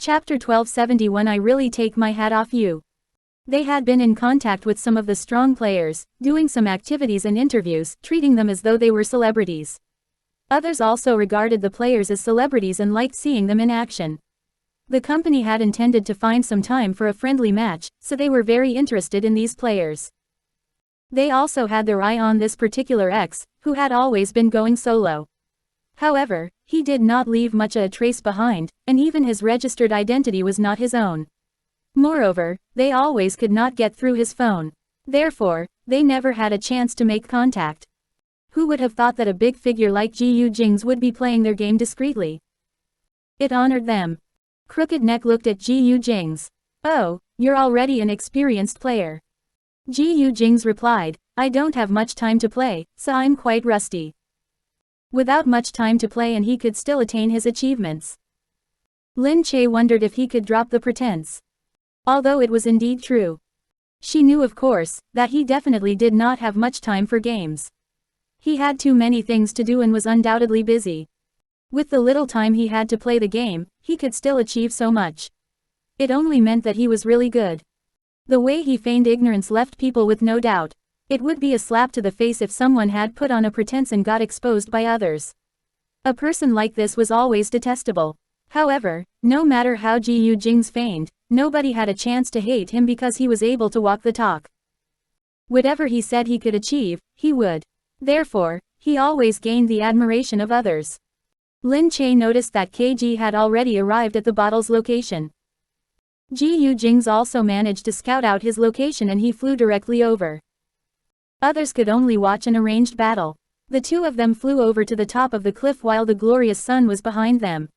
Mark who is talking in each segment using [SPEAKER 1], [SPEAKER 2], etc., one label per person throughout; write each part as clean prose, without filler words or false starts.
[SPEAKER 1] Chapter 1271 I really take my hat off you. They had been in contact with some of the strong players, doing some activities and interviews, treating them as though they were celebrities. Others also regarded the players as celebrities and liked seeing them in action. The company had intended to find some time for a friendly match, so they were very interested in these players. They also had their eye on this particular X, who had always been going solo. However, he did not leave much a trace behind, and even his registered identity was not his own. Moreover, they always could not get through his phone. Therefore, they never had a chance to make contact. Who would have thought that a big figure like Gu Jingze would be playing their game discreetly? It honored them. Crooked Neck looked at Gu Jingze. Oh, you're already an experienced player. Gu Jingze replied, I don't have much time to play, so I'm quite rusty. Without much time to play and he could still attain his achievements. Lin Che wondered if he could drop the pretense. Although it was indeed true. She knew of course, that he definitely did not have much time for games. He had too many things to do and was undoubtedly busy. With the little time he had to play the game, he could still achieve so much. It only meant that he was really good. The way he feigned ignorance left people with no doubt. It would be a slap to the face if someone had put on a pretense and got exposed by others. A person like this was always detestable. However, no matter how Gu Jingze feigned, nobody had a chance to hate him because he was able to walk the talk. Whatever he said he could achieve, he would. Therefore, he always gained the admiration of others. Lin Che noticed that KG had already arrived at the bottle's location. Gu Jingze also managed to scout out his location and he flew directly over. Others could only watch an arranged battle. The two of them flew over to the top of the cliff while the glorious sun was behind them.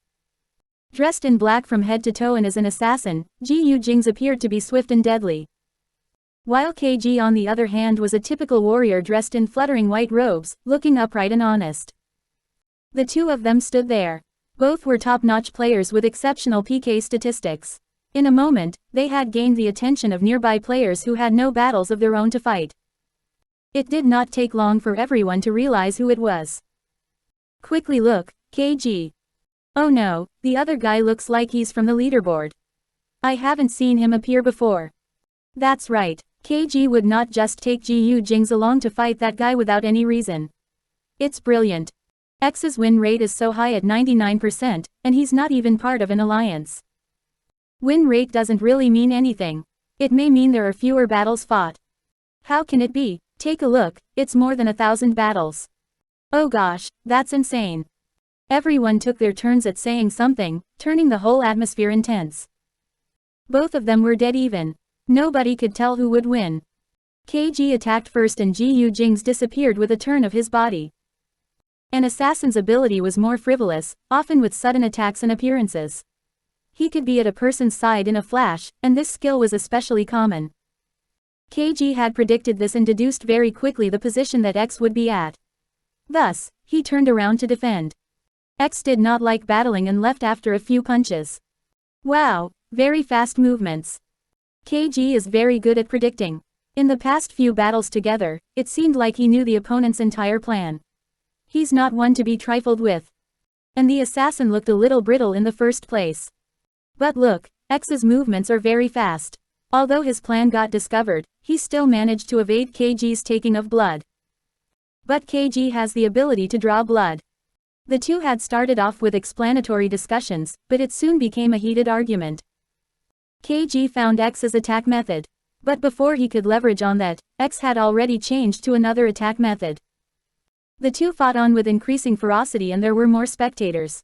[SPEAKER 1] Dressed in black from head to toe and as an assassin, Gu Jingze appeared to be swift and deadly. While KG on the other hand was a typical warrior dressed in fluttering white robes, looking upright and honest. The two of them stood there. Both were top-notch players with exceptional PK statistics. In a moment, they had gained the attention of nearby players who had no battles of their own to fight. It did not take long for everyone to realize who it was. Quickly look, KG. Oh no, the other guy looks like he's from the leaderboard. I haven't seen him appear before. That's right, KG would not just take Gu Jingze along to fight that guy without any reason. It's brilliant. X's win rate is so high at 99%, and he's not even part of an alliance. Win rate doesn't really mean anything. It may mean there are fewer battles fought. How can it be? Take a look, it's more than 1,000 battles. Oh gosh, that's insane. Everyone took their turns at saying something, turning the whole atmosphere intense. Both of them were dead even. Nobody could tell who would win. KG attacked first and Gu Jingze disappeared with a turn of his body. An assassin's ability was more frivolous, often with sudden attacks and appearances. He could be at a person's side in a flash, and this skill was especially common. KG had predicted this and deduced very quickly the position that X would be at. Thus, he turned around to defend. X did not like battling and left after a few punches. Wow, very fast movements. KG is very good at predicting. In the past few battles together, it seemed like he knew the opponent's entire plan. He's not one to be trifled with. And the assassin looked a little brittle in the first place. But look, X's movements are very fast. Although his plan got discovered, he still managed to evade KG's taking of blood. But KG has the ability to draw blood. The two had started off with explanatory discussions, but it soon became a heated argument. KG found X's attack method. But before he could leverage on that, X had already changed to another attack method. The two fought on with increasing ferocity and there were more spectators.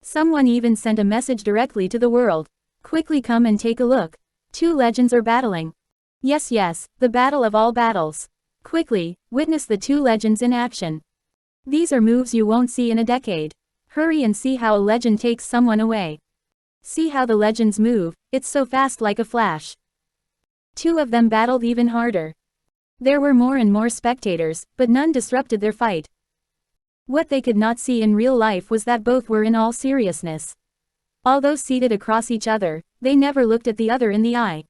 [SPEAKER 1] Someone even sent a message directly to the world. Quickly come and take a look. Two legends are battling. Yes, the battle of all battles. Quickly, witness the two legends in action. These are moves you won't see in a decade. Hurry and see how a legend takes someone away. See how the legends move, it's so fast like a flash. Two of them battled even harder. There were more and more spectators, but none disrupted their fight. What they could not see in real life was that both were in all seriousness. Although seated across each other, they never looked at the other in the eye.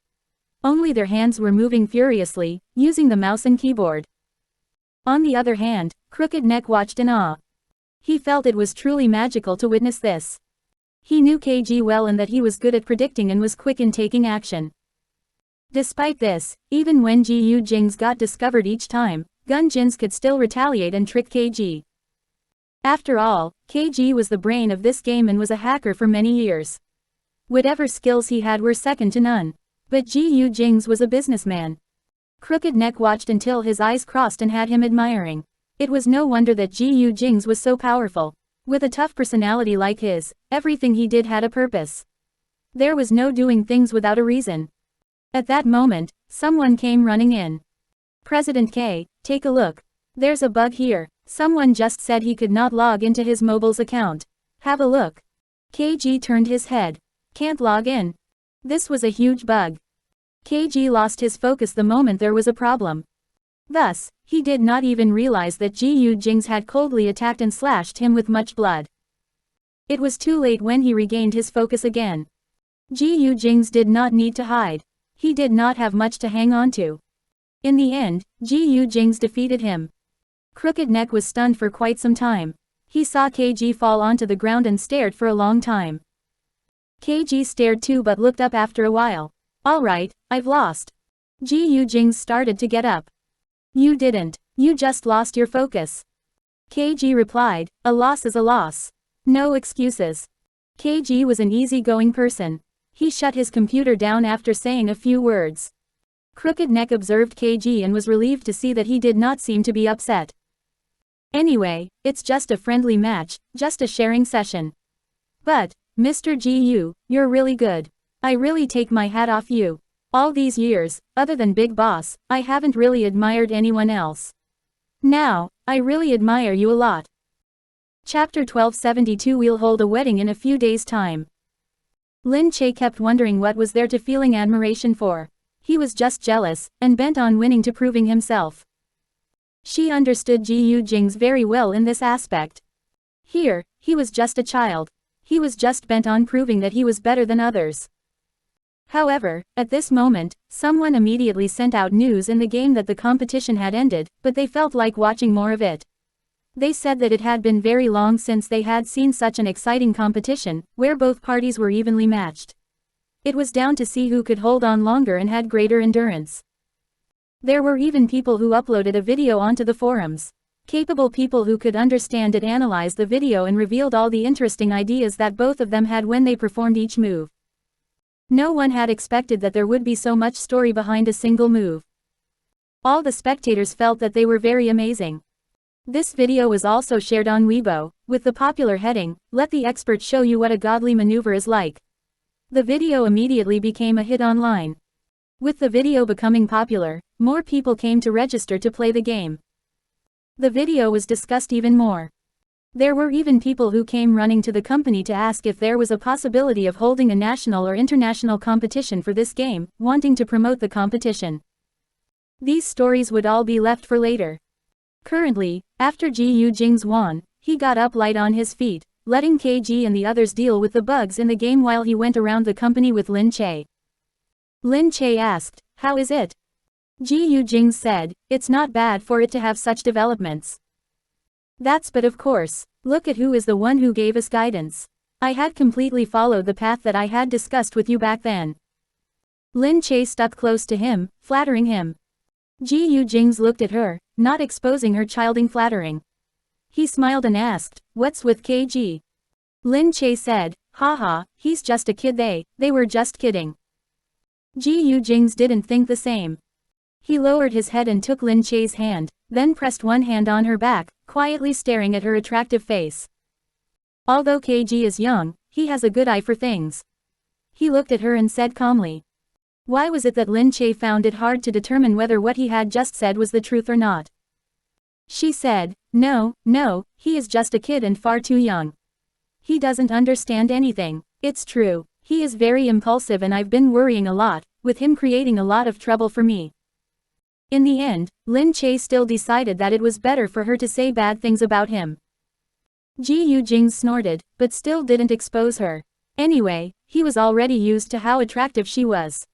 [SPEAKER 1] Only their hands were moving furiously, using the mouse and keyboard. On the other hand, Crooked Neck watched in awe. He felt it was truly magical to witness this. He knew KG well and that he was good at predicting and was quick in taking action. Despite this, even when Gu Jingze got discovered each time, Gu Jingze could still retaliate and trick KG. After all, KG was the brain of this game and was a hacker for many years. Whatever skills he had were second to none. But Gu Jingze was a businessman. Crooked Neck watched until his eyes crossed and had him admiring. It was no wonder that Gu Jingze was so powerful. With a tough personality like his, everything he did had a purpose. There was no doing things without a reason. At that moment, someone came running in. President K, take a look. There's a bug here. Someone just said he could not log into his mobile's account. Have a look. KG turned his head. Can't log in. This was a huge bug. KG lost his focus the moment there was a problem. Thus, he did not even realize that Gu Jingze had coldly attacked and slashed him with much blood. It was too late when he regained his focus again. Gu Jingze did not need to hide. He did not have much to hang on to. In the end, Gu Jingze defeated him. Crooked Neck was stunned for quite some time. He saw KG fall onto the ground and stared for a long time. KG stared too but looked up after a while. Alright, I've lost. Gu Jingze started to get up. You didn't. You just lost your focus. KG replied, a loss is a loss. No excuses. KG was an easygoing person. He shut his computer down after saying a few words. Crooked Neck observed KG and was relieved to see that he did not seem to be upset. Anyway, it's just a friendly match, just a sharing session. But, Mr. Gu, you're really good. I really take my hat off you. All these years, other than Big Boss, I haven't really admired anyone else. Now, I really admire you a lot. Chapter 1272. We'll hold a wedding in a few days' time. Lin Che kept wondering what was there to feeling admiration for. He was just jealous, and bent on winning to proving himself. She understood Gu Jingze very well in this aspect. Here, he was just a child. He was just bent on proving that he was better than others. However, at this moment, someone immediately sent out news in the game that the competition had ended, but they felt like watching more of it. They said that it had been very long since they had seen such an exciting competition, where both parties were evenly matched. It was down to see who could hold on longer and had greater endurance. There were even people who uploaded a video onto the forums. Capable people who could understand and analyze the video and revealed all the interesting ideas that both of them had when they performed each move. No one had expected that there would be so much story behind a single move. All the spectators felt that they were very amazing. This video was also shared on Weibo, with the popular heading, "Let the expert show you what a godly maneuver is like." The video immediately became a hit online. With the video becoming popular, more people came to register to play the game. The video was discussed even more. There were even people who came running to the company to ask if there was a possibility of holding a national or international competition for this game, wanting to promote the competition. These stories would all be left for later. Currently, after Gu Jingze won, he got up light on his feet, letting KG and the others deal with the bugs in the game while he went around the company with Lin Che. Lin Che asked, "How is it?" Gu Jingze said, "It's not bad for it to have such developments." But of course, look at who is the one who gave us guidance. I had completely followed the path that I had discussed with you back then. Lin Che stuck close to him, flattering him. Gu Jingze looked at her, not exposing her childing flattering. He smiled and asked, "What's with KG?" Lin Che said, "Haha, he's just a kid. They were just kidding." Gu Jingze didn't think the same. He lowered his head and took Lin Che's hand, then pressed one hand on her back, quietly staring at her attractive face. Although KG is young, he has a good eye for things. He looked at her and said calmly. Why was it that Lin Che found it hard to determine whether what he had just said was the truth or not? She said, No, he is just a kid and far too young. He doesn't understand anything. It's true, he is very impulsive and I've been worrying a lot, with him creating a lot of trouble for me. In the end, Lin Che still decided that it was better for her to say bad things about him. Gu Jingze snorted, but still didn't expose her. Anyway, he was already used to how attractive she was.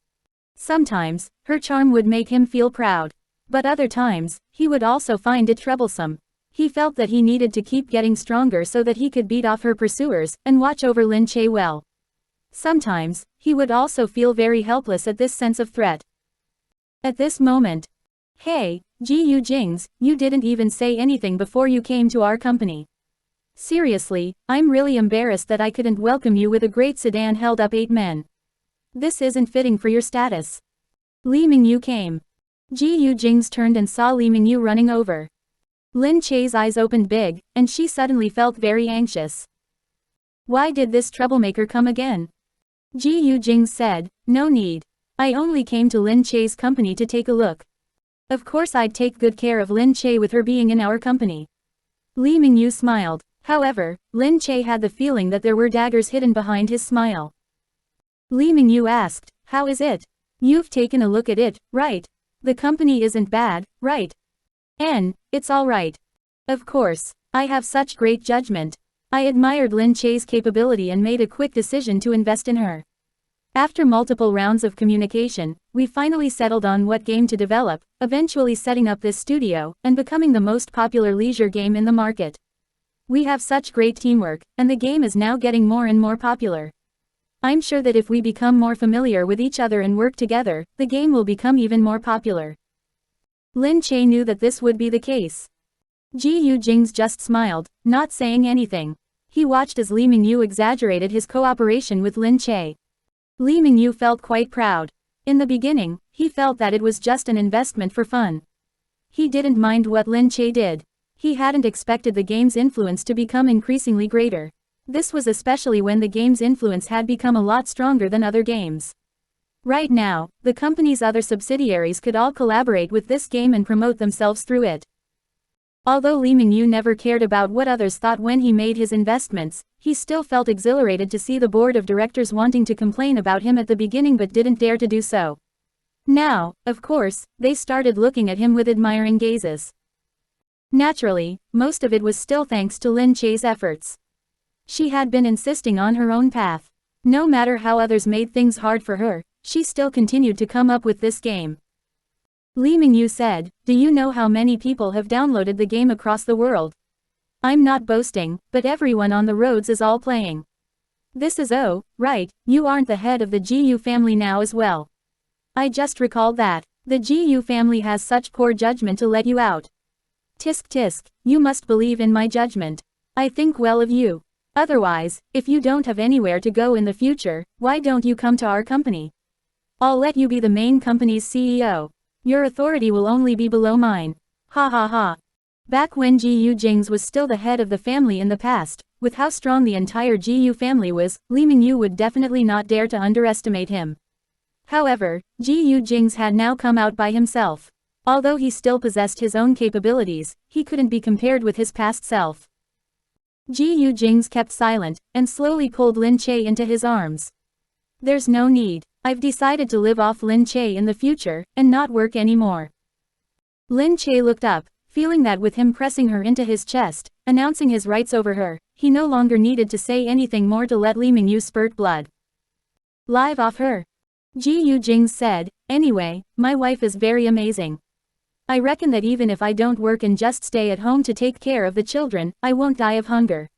[SPEAKER 1] Sometimes, her charm would make him feel proud. But other times, he would also find it troublesome. He felt that he needed to keep getting stronger so that he could beat off her pursuers and watch over Lin Che well. Sometimes, he would also feel very helpless at this sense of threat. At this moment, "Hey, Gu Jingze, you didn't even say anything before you came to our company. Seriously, I'm really embarrassed that I couldn't welcome you with a great sedan held up 8 men. This isn't fitting for your status." Li Mingyu came. Gu Jingze turned and saw Li Mingyu running over. Lin Che's eyes opened big, and she suddenly felt very anxious. Why did this troublemaker come again? Gu Jingze said, "No need. I only came to Lin Che's company to take a look. Of course I'd take good care of Lin Che with her being in our company." Li Mingyu smiled. However, Lin Che had the feeling that there were daggers hidden behind his smile. Li Mingyu asked, "How is it? You've taken a look at it, right? The company isn't bad, right?" It's all right. Of course, I have such great judgment. I admired Lin Che's capability and made a quick decision to invest in her. After multiple rounds of communication, we finally settled on what game to develop, eventually setting up this studio, and becoming the most popular leisure game in the market. We have such great teamwork, and the game is now getting more and more popular. I'm sure that if we become more familiar with each other and work together, the game will become even more popular. Lin Che knew that this would be the case. Gu Jingze just smiled, not saying anything. He watched as Li Mingyu exaggerated his cooperation with Lin Che. Li Mingyu felt quite proud. In the beginning, he felt that it was just an investment for fun. He didn't mind what Lin Che did. He hadn't expected the game's influence to become increasingly greater. This was especially when the game's influence had become a lot stronger than other games. Right now, the company's other subsidiaries could all collaborate with this game and promote themselves through it. Although Li Mingyu never cared about what others thought when he made his investments, he still felt exhilarated to see the board of directors wanting to complain about him at the beginning but didn't dare to do so. Now, of course, they started looking at him with admiring gazes. Naturally, most of it was still thanks to Lin Che's efforts. She had been insisting on her own path. No matter how others made things hard for her, she still continued to come up with this game. Li Mingyu said, "Do you know how many people have downloaded the game across the world? I'm not boasting, but everyone on the roads is all playing. This is right, you aren't the head of the Gu family now as well. I just recalled that. The Gu family has such poor judgment to let you out. Tisk tisk, you must believe in my judgment. I think well of you. Otherwise, if you don't have anywhere to go in the future, why don't you come to our company? I'll let you be the main company's CEO. Your authority will only be below mine. Ha ha ha." Back when Gu Jingze was still the head of the family in the past, with how strong the entire Gu family was, Li Mingyu would definitely not dare to underestimate him. However, Gu Jingze had now come out by himself. Although he still possessed his own capabilities, he couldn't be compared with his past self. Gu Jingze kept silent, and slowly pulled Lin Che into his arms. "There's no need. I've decided to live off Lin Che in the future, and not work anymore." Lin Che looked up, feeling that with him pressing her into his chest, announcing his rights over her, he no longer needed to say anything more to let Li Mingyu spurt blood. "Live off her?" Gu Jingze said, "Anyway, my wife is very amazing. I reckon that even if I don't work and just stay at home to take care of the children, I won't die of hunger."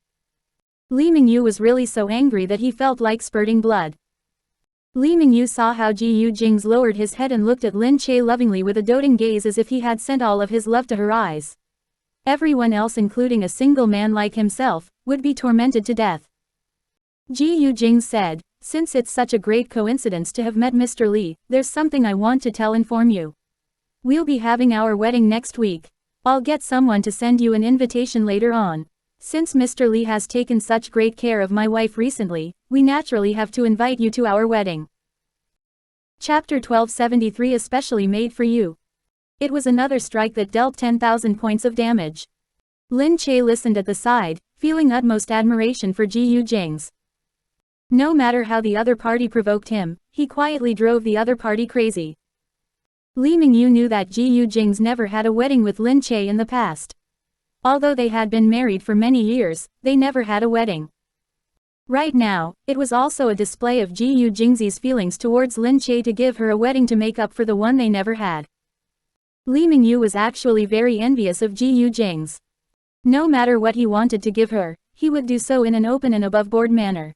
[SPEAKER 1] Li Mingyu was really so angry that he felt like spurting blood. Li Mingyu saw how Gu Jingze lowered his head and looked at Lin Che lovingly with a doting gaze as if he had sent all of his love to her eyes. Everyone else, including a single man like himself, would be tormented to death. Gu Jingze said, "Since it's such a great coincidence to have met Mr. Li, there's something I want to inform you. We'll be having our wedding next week. I'll get someone to send you an invitation later on. Since Mr. Li has taken such great care of my wife recently, we naturally have to invite you to our wedding." Chapter 1273 especially made for you. It was another strike that dealt 10,000 points of damage. Lin Che listened at the side, feeling utmost admiration for Gu Jingze. No matter how the other party provoked him, he quietly drove the other party crazy. Li Mingyu knew that Gu Jingze never had a wedding with Lin Che in the past. Although they had been married for many years, they never had a wedding. Right now, it was also a display of Gu Jingze's feelings towards Lin Che to give her a wedding to make up for the one they never had. Li Mingyu was actually very envious of Gu Jingze. No matter what he wanted to give her, he would do so in an open and above-board manner.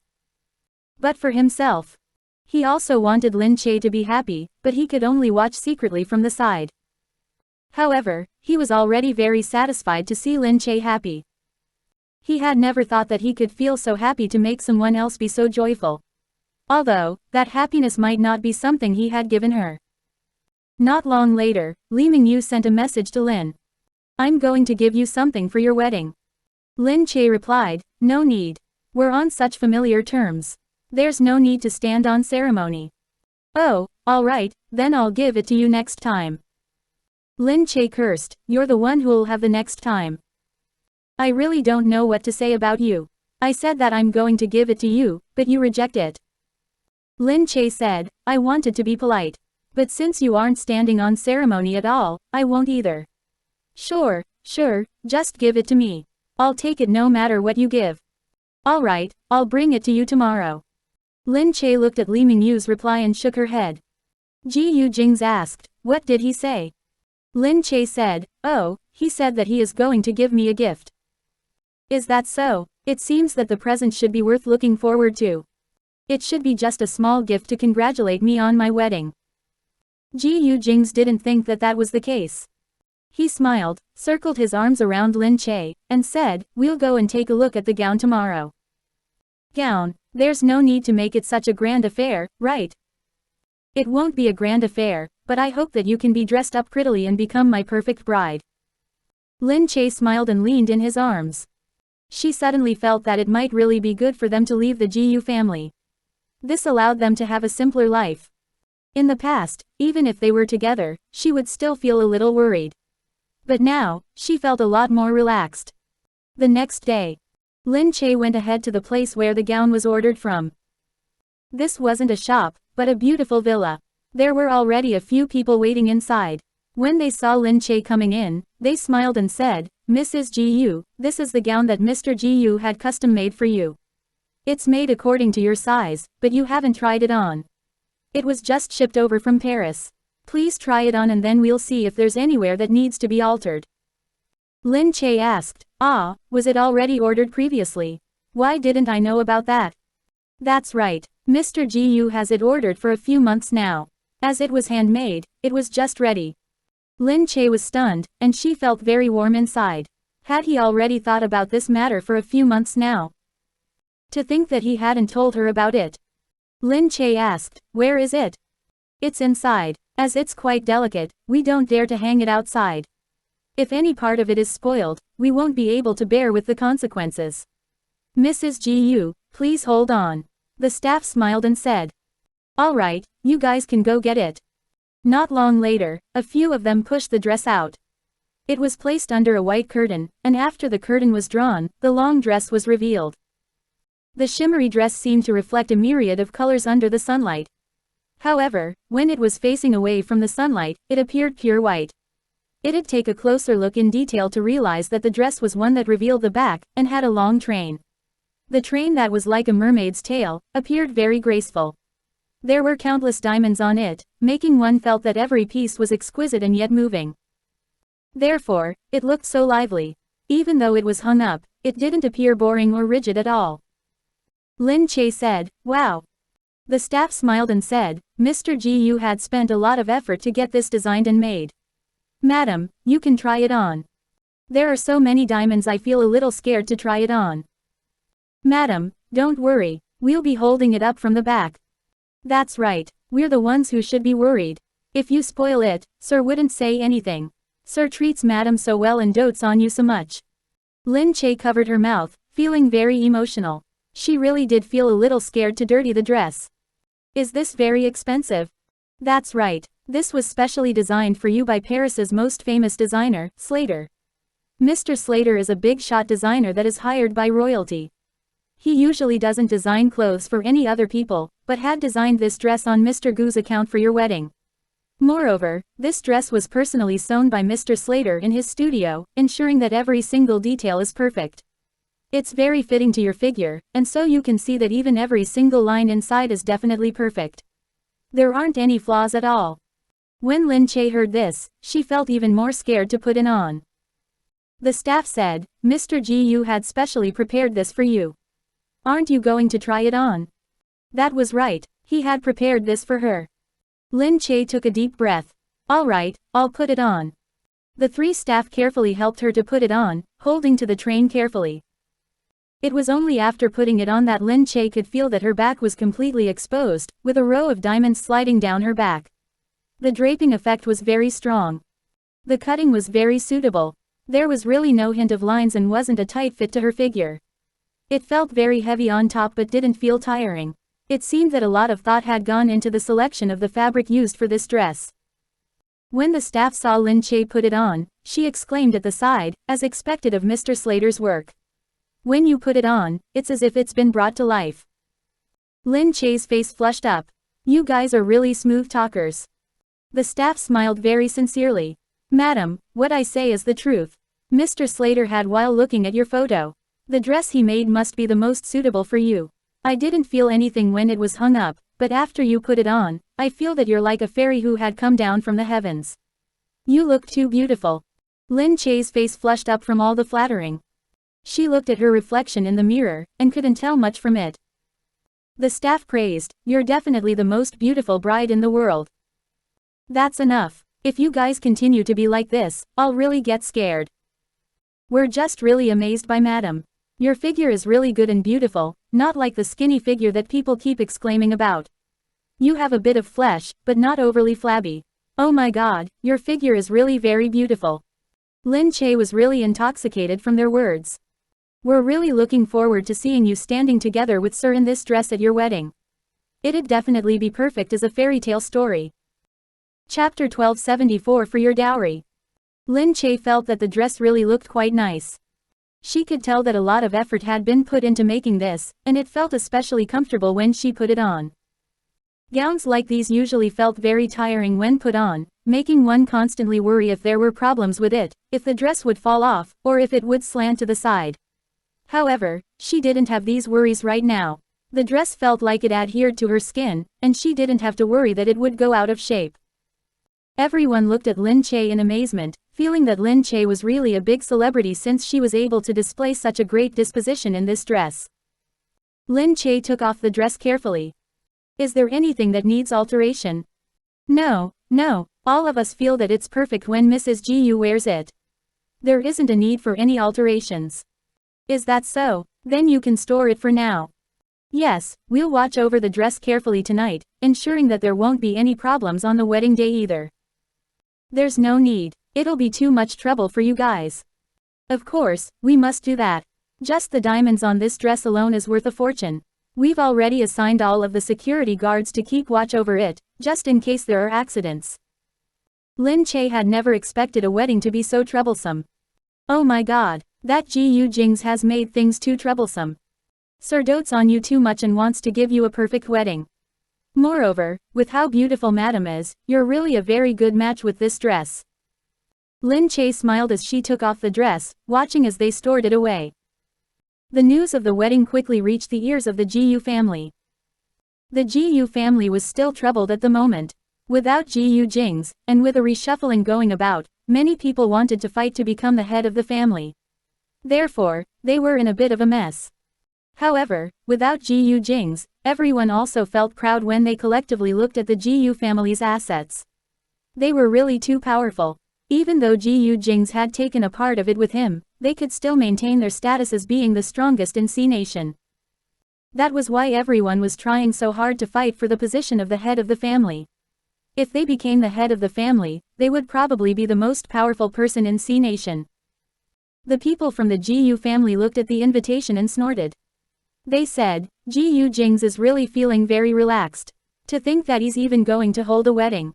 [SPEAKER 1] But for himself, he also wanted Lin Che to be happy, but he could only watch secretly from the side. However, he was already very satisfied to see Lin Che happy. He had never thought that he could feel so happy to make someone else be so joyful. Although, that happiness might not be something he had given her. Not long later, Li Mingyu sent a message to Lin. I'm going to give you something for your wedding. Lin Che replied, no need. We're on such familiar terms. There's no need to stand on ceremony. Oh, alright, then I'll give it to you next time. Lin Che cursed, you're the one who'll have the next time. I really don't know what to say about you. I said that I'm going to give it to you, but you reject it. Lin Che said, I wanted to be polite. But since you aren't standing on ceremony at all, I won't either. Sure, just give it to me. I'll take it no matter what you give. Alright, I'll bring it to you tomorrow. Lin Che looked at Li Mingyu's reply and shook her head. Gu Jingze asked, what did he say? Lin Che said, oh, he said that he is going to give me a gift. Is that so? It seems that the present should be worth looking forward to. It should be just a small gift to congratulate me on my wedding. Gu Jingze didn't think that that was the case. He smiled, circled his arms around Lin Che, and said, we'll go and take a look at the gown tomorrow. Gown, there's no need to make it such a grand affair, right? It won't be a grand affair, but I hope that you can be dressed up prettily and become my perfect bride. Lin Che smiled and leaned in his arms. She suddenly felt that it might really be good for them to leave the Gu family. This allowed them to have a simpler life. In the past, even if they were together, she would still feel a little worried. But now, she felt a lot more relaxed. The next day, Lin Che went ahead to the place where the gown was ordered from. This wasn't a shop, but a beautiful villa. There were already a few people waiting inside. When they saw Lin Che coming in, they smiled and said, Mrs. Gu, this is the gown that Mr. Gu had custom-made for you. It's made according to your size, but you haven't tried it on. It was just shipped over from Paris. Please try it on and then we'll see if there's anywhere that needs to be altered. Lin Che asked, was it already ordered previously? Why didn't I know about that? That's right, Mr. Gu has it ordered for a few months now. As it was handmade, it was just ready. Lin Che was stunned, and she felt very warm inside. Had he already thought about this matter for a few months now? To think that he hadn't told her about it. Lin Che asked, where is it? It's inside. As it's quite delicate, we don't dare to hang it outside. If any part of it is spoiled, we won't be able to bear with the consequences. Mrs. Gu, please hold on. The staff smiled and said. Alright, you guys can go get it. Not long later, a few of them pushed the dress out. It was placed under a white curtain, and after the curtain was drawn, the long dress was revealed. The shimmery dress seemed to reflect a myriad of colors under the sunlight. However, when it was facing away from the sunlight, it appeared pure white. It'd take a closer look in detail to realize that the dress was one that revealed the back, and had a long train. The train that was like a mermaid's tail, appeared very graceful. There were countless diamonds on it, making one felt that every piece was exquisite and yet moving. Therefore, it looked so lively. Even though it was hung up, it didn't appear boring or rigid at all. Lin Che said, wow. The staff smiled and said, Mr. Gu had spent a lot of effort to get this designed and made. Madam, you can try it on. There are so many diamonds I feel a little scared to try it on. Madam, don't worry, we'll be holding it up from the back. That's right, we're the ones who should be worried. If you spoil it, sir wouldn't say anything. Sir treats madam so well and dotes on you so much. Lin Che covered her mouth, feeling very emotional. She really did feel a little scared to dirty the dress. Is this very expensive? That's right, this was specially designed for you by Paris's most famous designer, Slater. Mr. Slater is a big-shot designer that is hired by royalty. He usually doesn't design clothes for any other people, but had designed this dress on Mr. Gu's account for your wedding. Moreover, this dress was personally sewn by Mr. Slater in his studio, ensuring that every single detail is perfect. It's very fitting to your figure, and so you can see that even every single line inside is definitely perfect. There aren't any flaws at all. When Lin Che heard this, she felt even more scared to put it on. The staff said, Mr. Gu had specially prepared this for you. Aren't you going to try it on? That was right, he had prepared this for her. Lin Che took a deep breath. Alright, I'll put it on. The three staff carefully helped her to put it on, holding to the train carefully. It was only after putting it on that Lin Che could feel that her back was completely exposed, with a row of diamonds sliding down her back. The draping effect was very strong. The cutting was very suitable. There was really no hint of lines and wasn't a tight fit to her figure. It felt very heavy on top but didn't feel tiring. It seemed that a lot of thought had gone into the selection of the fabric used for this dress. When the staff saw Lin Che put it on, she exclaimed at the side, as expected of Mr. Slater's work. When you put it on, it's as if it's been brought to life. Lin Che's face flushed up. You guys are really smooth talkers. The staff smiled very sincerely. Madam, what I say is the truth. Mr. Slater had while looking at your photo. The dress he made must be the most suitable for you. I didn't feel anything when it was hung up, but after you put it on, I feel that you're like a fairy who had come down from the heavens. You look too beautiful. Lin Che's face flushed up from all the flattering. She looked at her reflection in the mirror, and couldn't tell much from it. The staff praised, you're definitely the most beautiful bride in the world. That's enough. If you guys continue to be like this, I'll really get scared. We're just really amazed by Madam. Your figure is really good and beautiful, not like the skinny figure that people keep exclaiming about. You have a bit of flesh, but not overly flabby. Oh my god, your figure is really very beautiful. Lin Che was really intoxicated from their words. We're really looking forward to seeing you standing together with Sir in this dress at your wedding. It'd definitely be perfect as a fairy tale story. Chapter 1274 For Your Dowry. Lin Che felt that the dress really looked quite nice. She could tell that a lot of effort had been put into making this, and it felt especially comfortable when she put it on. Gowns like these usually felt very tiring when put on, making one constantly worry if there were problems with it, if the dress would fall off, or if it would slant to the side. However, she didn't have these worries right now. The dress felt like it adhered to her skin, and she didn't have to worry that it would go out of shape. Everyone looked at Lin Che in amazement, feeling that Lin Che was really a big celebrity since she was able to display such a great disposition in this dress. Lin Che took off the dress carefully. Is there anything that needs alteration? No, all of us feel that it's perfect when Mrs. Gu wears it. There isn't a need for any alterations. Is that so? Then you can store it for now. Yes, we'll watch over the dress carefully tonight, ensuring that there won't be any problems on the wedding day either. There's no need. It'll be too much trouble for you guys. Of course, we must do that. Just the diamonds on this dress alone is worth a fortune. We've already assigned all of the security guards to keep watch over it, just in case there are accidents. Lin Che had never expected a wedding to be so troublesome. Oh my god, that Gu Jingze has made things too troublesome. Sir dotes on you too much and wants to give you a perfect wedding. Moreover, with how beautiful Madam is, you're really a very good match with this dress. Lin Che smiled as she took off the dress, watching as they stored it away. The news of the wedding quickly reached the ears of the Gu family. The Gu family was still troubled at the moment. Without Gu Jingze, and with a reshuffling going about, many people wanted to fight to become the head of the family. Therefore, they were in a bit of a mess. However, without Gu Jingze, everyone also felt proud when they collectively looked at the Gu family's assets. They were really too powerful. Even though Gu Jingze had taken a part of it with him, they could still maintain their status as being the strongest in C Nation. That was why everyone was trying so hard to fight for the position of the head of the family. If they became the head of the family, they would probably be the most powerful person in C Nation. The people from the Gu family looked at the invitation and snorted. They said, Gu Jingze is really feeling very relaxed. To think that he's even going to hold a wedding.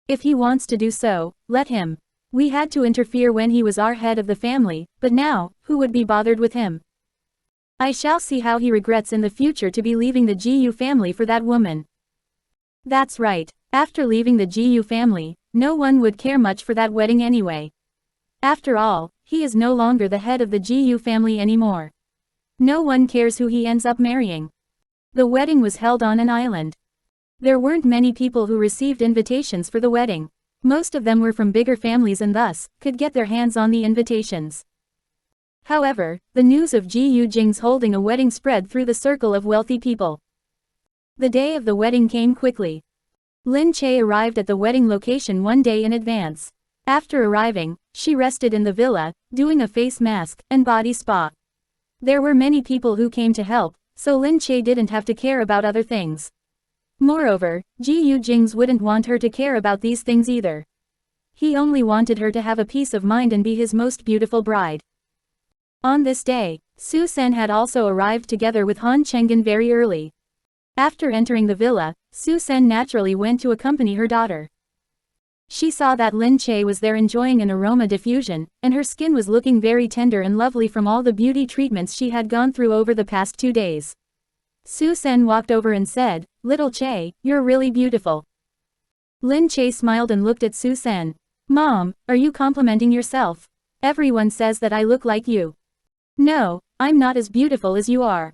[SPEAKER 1] If he wants to do so, let him. We had to interfere when he was our head of the family, but now, who would be bothered with him? I shall see how he regrets in the future to be leaving the Gu family for that woman. That's right. After leaving the Gu family, no one would care much for that wedding anyway. After all, he is no longer the head of the Gu family anymore. No one cares who he ends up marrying. The wedding was held on an island. There weren't many people who received invitations for the wedding. Most of them were from bigger families and thus, could get their hands on the invitations. However, the news of Gu Jingze holding a wedding spread through the circle of wealthy people. The day of the wedding came quickly. Lin Che arrived at the wedding location one day in advance. After arriving, she rested in the villa, doing a face mask and body spa. There were many people who came to help, so Lin Che didn't have to care about other things. Moreover, Gu Jingze wouldn't want her to care about these things either. He only wanted her to have a peace of mind and be his most beautiful bride. On this day, Su Sen had also arrived together with Han Chengen very early. After entering the villa, Su Sen naturally went to accompany her daughter. She saw that Lin Che was there enjoying an aroma diffusion, and her skin was looking very tender and lovely from all the beauty treatments she had gone through over the past 2 days. Su Sen walked over and said, "Little Che, you're really beautiful." Lin Che smiled and looked at Su Sen. "Mom, are you complimenting yourself? Everyone says that I look like you." "No, I'm not as beautiful as you are."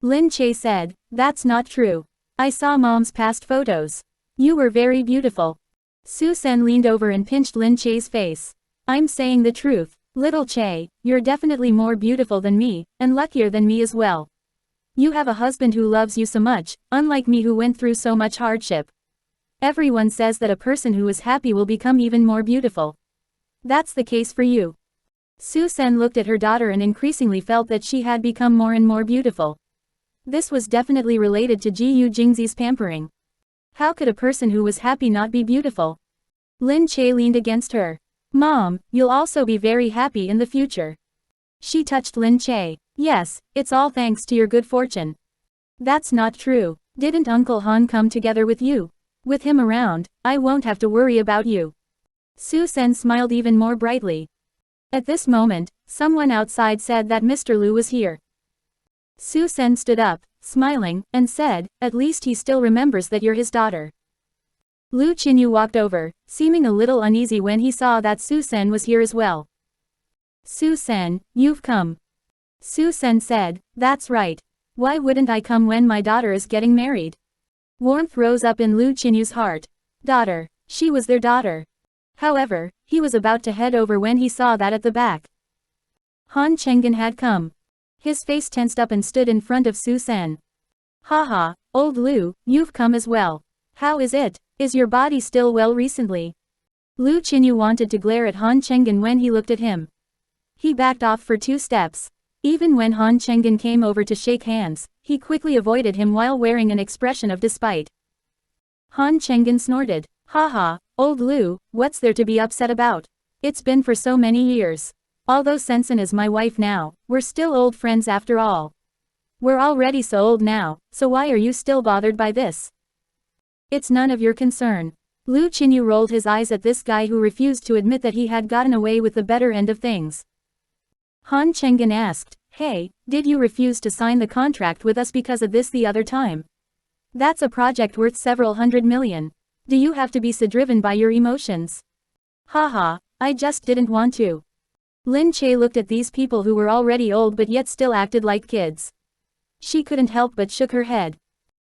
[SPEAKER 1] Lin Che said, "That's not true. I saw Mom's past photos. You were very beautiful." Su Sen leaned over and pinched Lin Che's face. "I'm saying the truth, little Che, you're definitely more beautiful than me, and luckier than me as well. You have a husband who loves you so much, unlike me who went through so much hardship. Everyone says that a person who is happy will become even more beautiful. That's the case for you." Su Sen looked at her daughter and increasingly felt that she had become more and more beautiful. This was definitely related to Gu Jingze's pampering. How could a person who was happy not be beautiful? Lin Che leaned against her. "Mom, you'll also be very happy in the future." She touched Lin Che. "Yes, it's all thanks to your good fortune." "That's not true. Didn't Uncle Han come together with you? With him around, I won't have to worry about you." Su Sen smiled even more brightly. At this moment, someone outside said that Mr. Lu was here. Su Sen stood up, smiling, and said, "At least he still remembers that you're his daughter." Lu Qinyu walked over, seeming a little uneasy when he saw that Su Sen was here as well. "Su Sen, you've come." Su Sen said, "That's right. Why wouldn't I come when my daughter is getting married?" Warmth rose up in Lu Qinyu's heart. Daughter. She was their daughter. However, he was about to head over when he saw that at the back Han Chengen had come. His face tensed up and stood in front of Su Sen. "Haha, old Lu, you've come as well. How is it? Is your body still well recently?" Lu Qinyu wanted to glare at Han Chengen when he looked at him. He backed off for 2 steps. Even when Han Chengen came over to shake hands, he quickly avoided him while wearing an expression of despite. Han Chengen snorted. "Haha, old Lu, what's there to be upset about? It's been for so many years. Although Sensen is my wife now, we're still old friends after all. We're already so old now, so why are you still bothered by this? It's none of your concern." Lu Qinyu rolled his eyes at this guy who refused to admit that he had gotten away with the better end of things. Han Chengen asked, "Hey, did you refuse to sign the contract with us because of this the other time? That's a project worth several hundred million. Do you have to be so driven by your emotions?" "Haha, I just didn't want to." Lin Che looked at these people who were already old but yet still acted like kids. She couldn't help but shook her head.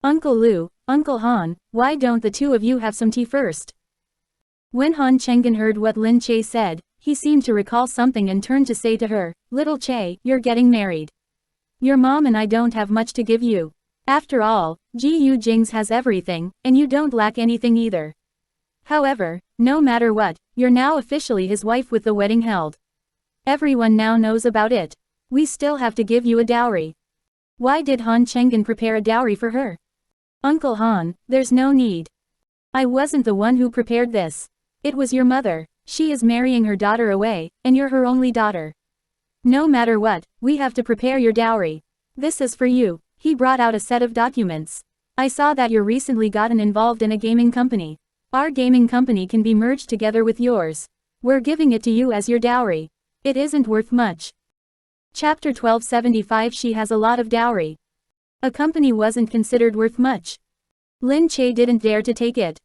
[SPEAKER 1] "Uncle Lu, Uncle Han, why don't the two of you have some tea first?" When Han Chengen heard what Lin Che said, he seemed to recall something and turned to say to her, "Little Che, you're getting married. Your mom and I don't have much to give you. After all, Gu Jingze has everything, and you don't lack anything either. However, no matter what, you're now officially his wife with the wedding held. Everyone now knows about it. We still have to give you a dowry." Why did Han Chengen prepare a dowry for her? "Uncle Han, there's no need. I wasn't the one who prepared this. It was your mother. She is marrying her daughter away, and you're her only daughter. No matter what, we have to prepare your dowry. This is for you." He brought out a set of documents. "I saw that you're recently gotten involved in a gaming company. Our gaming company can be merged together with yours. We're giving it to you as your dowry. It isn't worth much." Chapter 1275. She has a lot of dowry. A company wasn't considered worth much. Lin Che didn't dare to take it.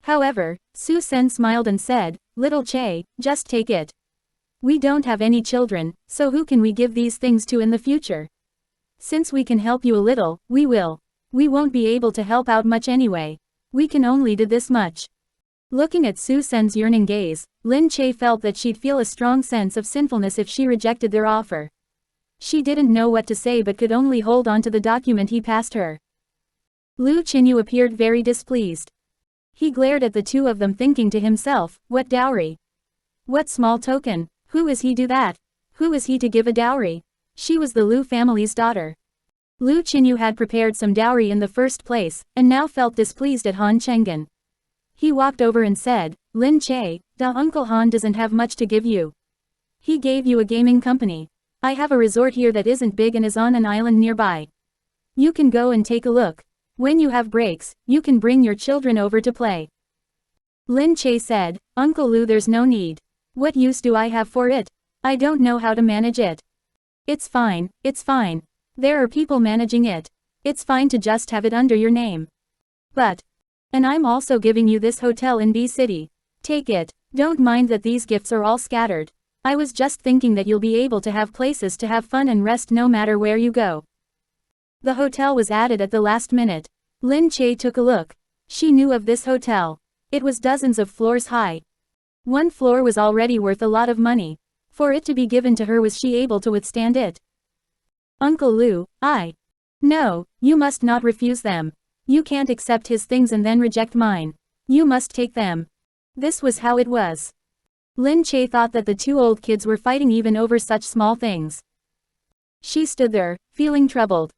[SPEAKER 1] However, Su Sen smiled and said, "Little Che, just take it. We don't have any children, so who can we give these things to in the future? Since we can help you a little, we will. We won't be able to help out much anyway. We can only do this much." Looking at Su Sen's yearning gaze, Lin Che felt that she'd feel a strong sense of sinfulness if she rejected their offer. She didn't know what to say but could only hold on to the document he passed her. Lu Qinyu appeared very displeased. He glared at the two of them thinking to himself, what dowry? What small token? Who is he to that? Who is he to give a dowry? She was the Lu family's daughter. Lu Qinyu had prepared some dowry in the first place, and now felt displeased at Han Chenggen. He walked over and said, Lin Che, Uncle Han doesn't have much to give you. He gave you a gaming company. I have a resort here that isn't big and is on an island nearby. You can go and take a look. When you have breaks, you can bring your children over to play. Lin Che said, Uncle Lu, there's no need. What use do I have for it? I don't know how to manage it. It's fine, it's fine. There are people managing it. It's fine to just have it under your name. And I'm also giving you this hotel in B City. Take it. Don't mind that these gifts are all scattered. I was just thinking that you'll be able to have places to have fun and rest no matter where you go. The hotel was added at the last minute. Lin Che took a look. She knew of this hotel. It was dozens of floors high. One floor was already worth a lot of money. For it to be given to her, was she able to withstand it? Uncle Lu, No, you must not refuse them. You can't accept his things and then reject mine. You must take them. This was how it was. Lin Che thought that the two old kids were fighting even over such small things. She stood there, feeling troubled.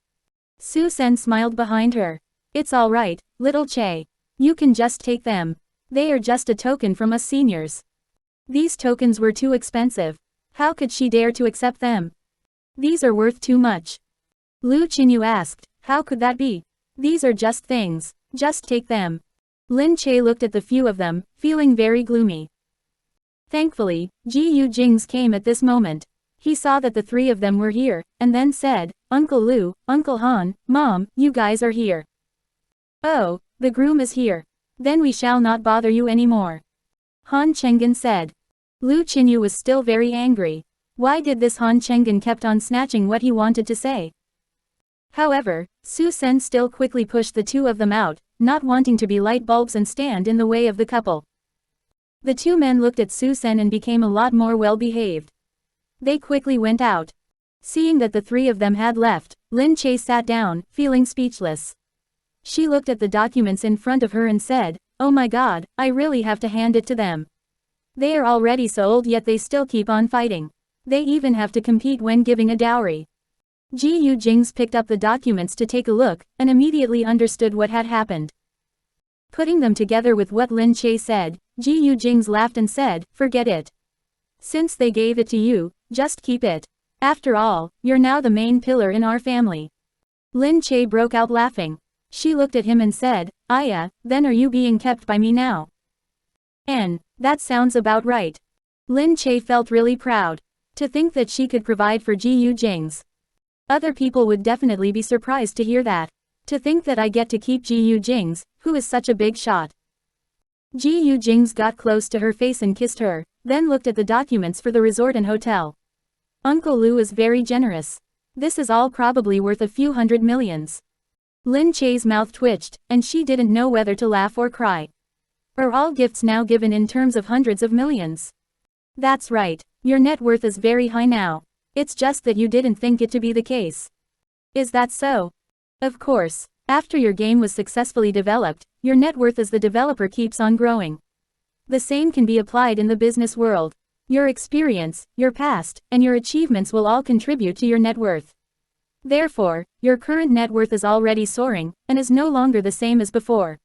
[SPEAKER 1] Su Sen smiled behind her. It's all right, little Che. You can just take them. They are just a token from us seniors. These tokens were too expensive. How could she dare to accept them? These are worth too much. Lu Qinyu asked, how could that be? These are just things. Just take them. Lin Che looked at the few of them, feeling very gloomy. Thankfully, Gu Jingze came at this moment. He saw that the three of them were here, and then said, Uncle Lu, Uncle Han, Mom, you guys are here. Oh, the groom is here. Then we shall not bother you anymore. Han Chenggen said. Lu Qinyu was still very angry. Why did this Han Chenggen kept on snatching what he wanted to say? However, Su Sen still quickly pushed the two of them out, not wanting to be light bulbs and stand in the way of the couple. The two men looked at Su Sen and became a lot more well-behaved. They quickly went out. Seeing that the three of them had left, Lin Che sat down, feeling speechless. She looked at the documents in front of her and said, oh my god, I really have to hand it to them. They are already so old yet they still keep on fighting. They even have to compete when giving a dowry. Gu Jingze picked up the documents to take a look, and immediately understood what had happened. Putting them together with what Lin Che said, Gu Jingze laughed and said, forget it. Since they gave it to you, just keep it. After all, you're now the main pillar in our family. Lin Che broke out laughing. She looked at him and said, then are you being kept by me now? That sounds about right. Lin Che felt really proud. To think that she could provide for Gu Jingze. Other people would definitely be surprised to hear that. To think that I get to keep Gu Jingze, who is such a big shot. Gu Jingze got close to her face and kissed her, then looked at the documents for the resort and hotel. Uncle Lu is very generous. This is all probably worth a few hundred millions. Lin Che's mouth twitched, and she didn't know whether to laugh or cry. Are all gifts now given in terms of hundreds of millions? That's right, your net worth is very high now. It's just that you didn't think it to be the case. Is that so? Of course, after your game was successfully developed, your net worth as the developer keeps on growing. The same can be applied in the business world. Your experience, your past, and your achievements will all contribute to your net worth. Therefore, your current net worth is already soaring, and is no longer the same as before.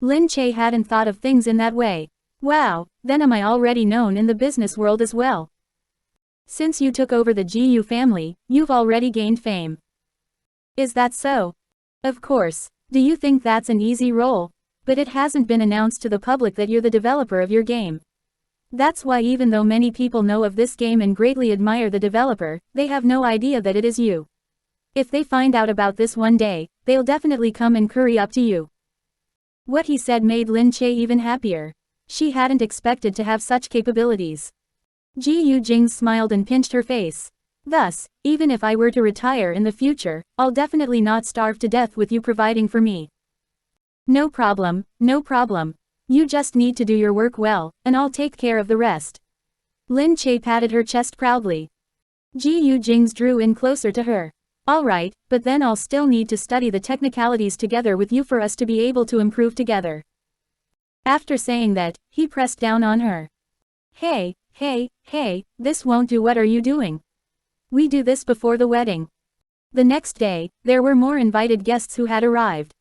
[SPEAKER 1] Lin Che hadn't thought of things in that way. Wow, then am I already known in the business world as well? Since you took over the Gu family, you've already gained fame. Is that so? Of course. Do you think that's an easy role? But it hasn't been announced to the public that you're the developer of your game. That's why even though many people know of this game and greatly admire the developer, they have no idea that it is you. If they find out about this one day, they'll definitely come and curry up to you. What he said made Lin Che even happier. She hadn't expected to have such capabilities. Gu Jingze smiled and pinched her face. Thus, even if I were to retire in the future, I'll definitely not starve to death with you providing for me. No problem, no problem. You just need to do your work well, and I'll take care of the rest. Lin Che patted her chest proudly. Gu Jingze drew in closer to her. Alright, but then I'll still need to study the technicalities together with you for us to be able to improve together. After saying that, he pressed down on her. Hey, this won't do. What are you doing? We do this before the wedding. The next day, there were more invited guests who had arrived.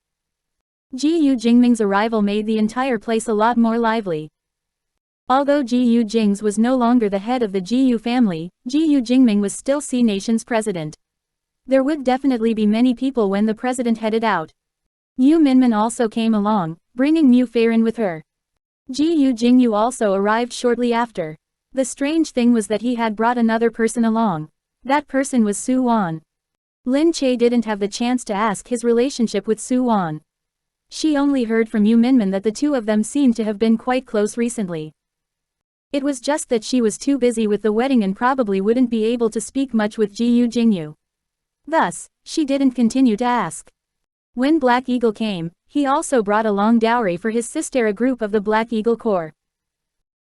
[SPEAKER 1] Gu Jingming's arrival made the entire place a lot more lively. Although Gu Jingze was no longer the head of the Gu family, Gu Jingming was still C Nation's president. There would definitely be many people when the president headed out. Yu Minmin also came along, bringing Mu Feiren with her. Gu Jingyu also arrived shortly after. The strange thing was that he had brought another person along. That person was Su Wan. Lin Che didn't have the chance to ask his relationship with Su Wan. She only heard from Yu Minmin that the two of them seemed to have been quite close recently. It was just that she was too busy with the wedding and probably wouldn't be able to speak much with Gu Jingyu. Thus, she didn't continue to ask. When Black Eagle came, he also brought along dowry for his sister, a group of the Black Eagle Corps.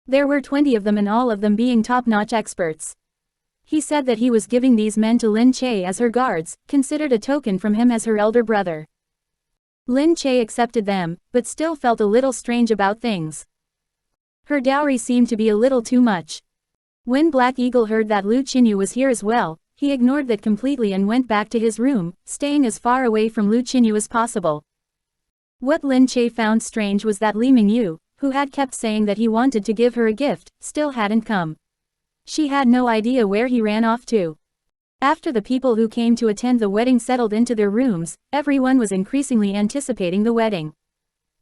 [SPEAKER 1] There were 20 of them and all of them being top-notch experts. He said that he was giving these men to Lin Che as her guards, considered a token from him as her elder brother. Lin Che accepted them, but still felt a little strange about things. Her dowry seemed to be a little too much. When Black Eagle heard that Lu Qinyu was here as well, he ignored that completely and went back to his room, staying as far away from Lu Qinyu as possible. What Lin Che found strange was that Li Mingyu, who had kept saying that he wanted to give her a gift, still hadn't come. She had no idea where he ran off to. After the people who came to attend the wedding settled into their rooms, everyone was increasingly anticipating the wedding.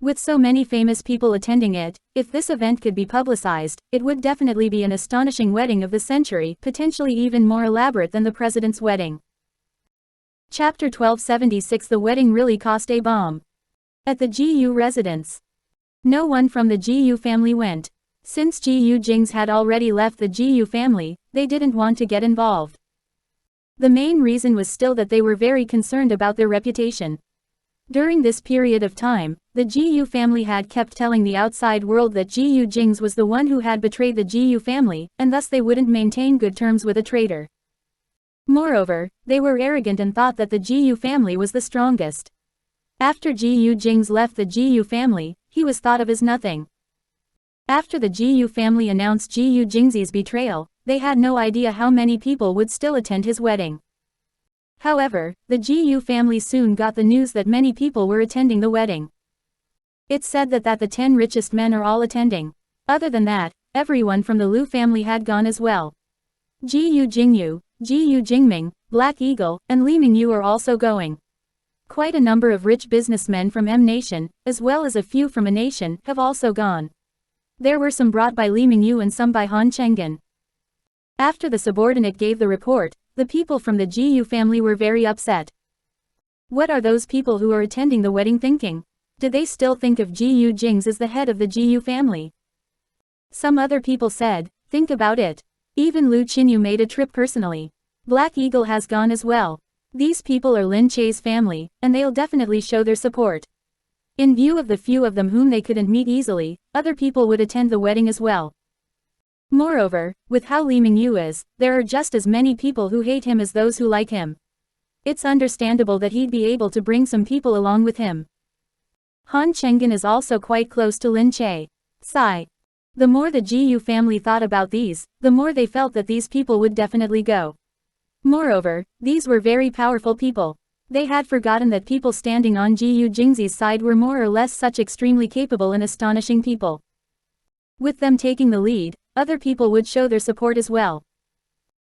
[SPEAKER 1] With so many famous people attending it, if this event could be publicized, it would definitely be an astonishing wedding of the century, potentially even more elaborate than the president's wedding. Chapter 1276. The wedding really cost a bomb. At the Gu residence. No one from the Gu family went. Since Gu Jingze had already left the Gu family, they didn't want to get involved. The main reason was still that they were very concerned about their reputation. During this period of time, the Gu family had kept telling the outside world that Gu Jingze was the one who had betrayed the Gu family, and thus they wouldn't maintain good terms with a traitor. Moreover, they were arrogant and thought that the Gu family was the strongest. After Gu Jingze left the Gu family, he was thought of as nothing. After the Gu family announced Gu Jingze's betrayal, they had no idea how many people would still attend his wedding. However, the Gu family soon got the news that many people were attending the wedding. It's said that the 10 richest men are all attending. Other than that, everyone from the Lu family had gone as well. Gu Jingyu, Gu Jingming, Black Eagle, and Li Mingyu are also going. Quite a number of rich businessmen from M Nation, as well as a few from A Nation, have also gone. There were some brought by Li Mingyu and some by Han Chenggen. After the subordinate gave the report, the people from the Gu family were very upset. What are those people who are attending the wedding thinking? Did they still think of Gu Jingze as the head of the Gu family? Some other people said, think about it. Even Lu Qinyu made a trip personally. Black Eagle has gone as well. These people are Lin Che's family, and they'll definitely show their support. In view of the few of them whom they couldn't meet easily, other people would attend the wedding as well. Moreover, with how Li Mingyu is, there are just as many people who hate him as those who like him. It's understandable that he'd be able to bring some people along with him. Han Chenggen is also quite close to Lin Che. Sigh. The more the Gu family thought about these, the more they felt that these people would definitely go. Moreover, these were very powerful people. They had forgotten that people standing on Gu Jingze's side were more or less such extremely capable and astonishing people. With them taking the lead, other people would show their support as well.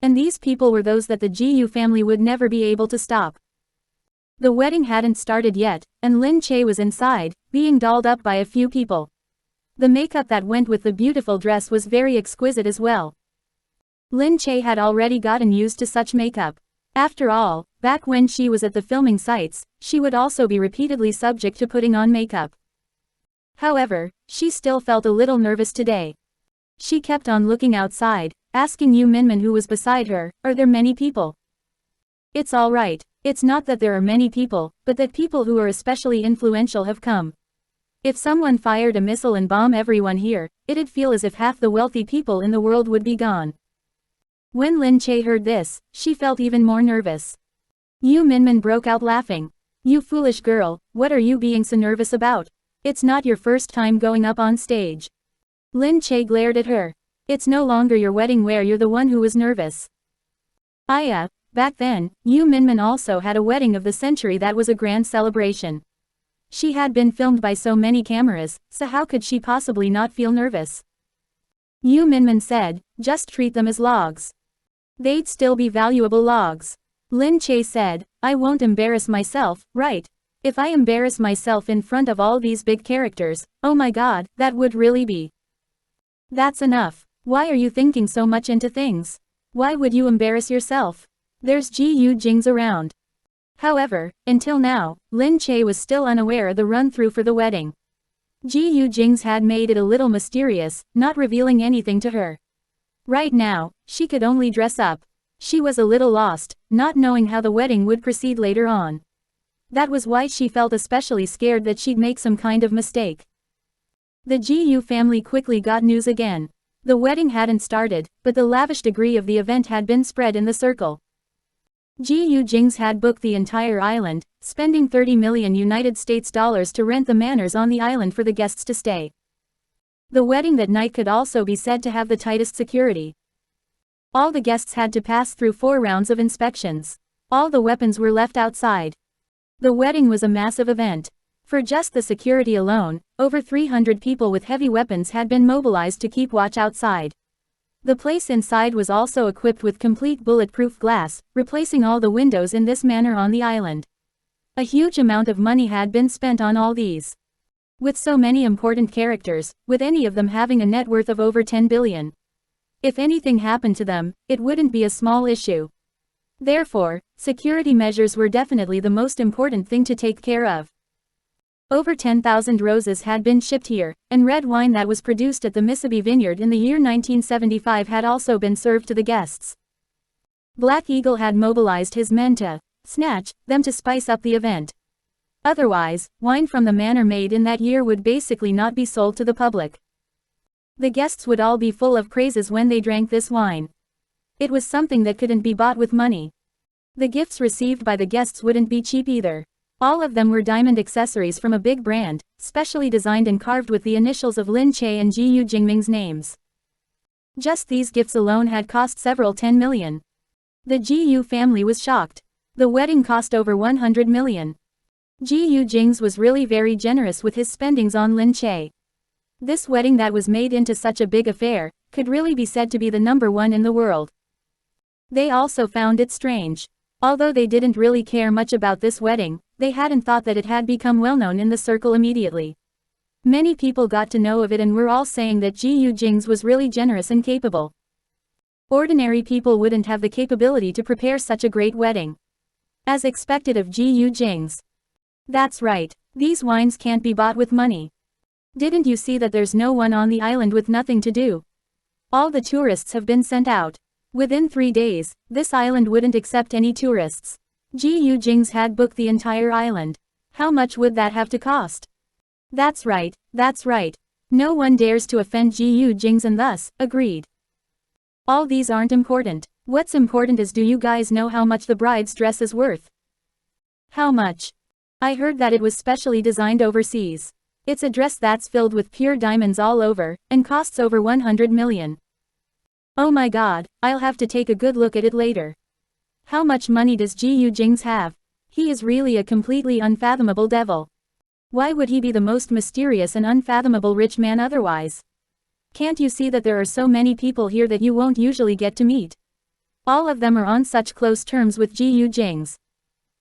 [SPEAKER 1] And these people were those that the Gu family would never be able to stop. The wedding hadn't started yet, and Lin Che was inside, being dolled up by a few people. The makeup that went with the beautiful dress was very exquisite as well. Lin Che had already gotten used to such makeup. After all, back when she was at the filming sites, she would also be repeatedly subject to putting on makeup. However, she still felt a little nervous today. She kept on looking outside, asking Yu Minmin who was beside her, are there many people? It's alright, it's not that there are many people, but that people who are especially influential have come. If someone fired a missile and bombed everyone here, it'd feel as if half the wealthy people in the world would be gone. When Lin Che heard this, she felt even more nervous. Yu Minmin broke out laughing. You foolish girl, what are you being so nervous about? It's not your first time going up on stage. Lin Che glared at her. It's no longer your wedding where you're the one who was nervous. Back then, Yu Minmin also had a wedding of the century that was a grand celebration. She had been filmed by so many cameras, so how could she possibly not feel nervous? Yu Minmin said, just treat them as logs. They'd still be valuable logs. Lin Che said, I won't embarrass myself, right? If I embarrass myself in front of all these big characters, oh my god, that would really be. That's enough. Why are you thinking so much into things? Why would you embarrass yourself? There's Gu Jingze around. However, until now, Lin Che was still unaware of the run-through for the wedding. Gu Jingze had made it a little mysterious, not revealing anything to her. Right now, she could only dress up. She was a little lost, not knowing how the wedding would proceed later on. That was why she felt especially scared that she'd make some kind of mistake. The Gu family quickly got news again. The wedding hadn't started, but the lavish degree of the event had been spread in the circle. Gu Jingze had booked the entire island, spending $30 million United States dollars to rent the manors on the island for the guests to stay. The wedding that night could also be said to have the tightest security. All the guests had to pass through 4 rounds of inspections. All the weapons were left outside. The wedding was a massive event. For just the security alone, over 300 people with heavy weapons had been mobilized to keep watch outside. The place inside was also equipped with complete bulletproof glass, replacing all the windows in this manner on the island. A huge amount of money had been spent on all these. With so many important characters, with any of them having a net worth of over 10 billion. If anything happened to them, it wouldn't be a small issue. Therefore, security measures were definitely the most important thing to take care of. Over 10,000 roses had been shipped here, and red wine that was produced at the Misabi vineyard in the year 1975 had also been served to the guests. Black Eagle had mobilized his men to snatch them to spice up the event. Otherwise, wine from the manor made in that year would basically not be sold to the public. The guests would all be full of crazes when they drank this wine. It was something that couldn't be bought with money. The gifts received by the guests wouldn't be cheap either. All of them were diamond accessories from a big brand, specially designed and carved with the initials of Lin Che and Gu Jingming's names. Just these gifts alone had cost several 10 million. The Gu family was shocked. The wedding cost over 100 million. Gu Jingze was really very generous with his spendings on Lin Che. This wedding that was made into such a big affair, could really be said to be the #1 in the world. They also found it strange. Although they didn't really care much about this wedding, they hadn't thought that it had become well known in the circle immediately. Many people got to know of it and were all saying that Gu Jingze was really generous and capable. Ordinary people wouldn't have the capability to prepare such a great wedding. As expected of Gu Jingze. That's right, these wines can't be bought with money. Didn't you see that there's no one on the island with nothing to do? All the tourists have been sent out. Within 3 days, this island wouldn't accept any tourists. Gu Jingze had booked the entire island. How much would that have to cost? That's right, that's right. No one dares to offend Gu Jingze and thus, agreed. All these aren't important. What's important is, do you guys know how much the bride's dress is worth? How much? I heard that it was specially designed overseas. It's a dress that's filled with pure diamonds all over, and costs over 100 million. Oh my god, I'll have to take a good look at it later. How much money does Gu Jingze have? He is really a completely unfathomable devil. Why would he be the most mysterious and unfathomable rich man otherwise? Can't you see that there are so many people here that you won't usually get to meet? All of them are on such close terms with Gu Jingze.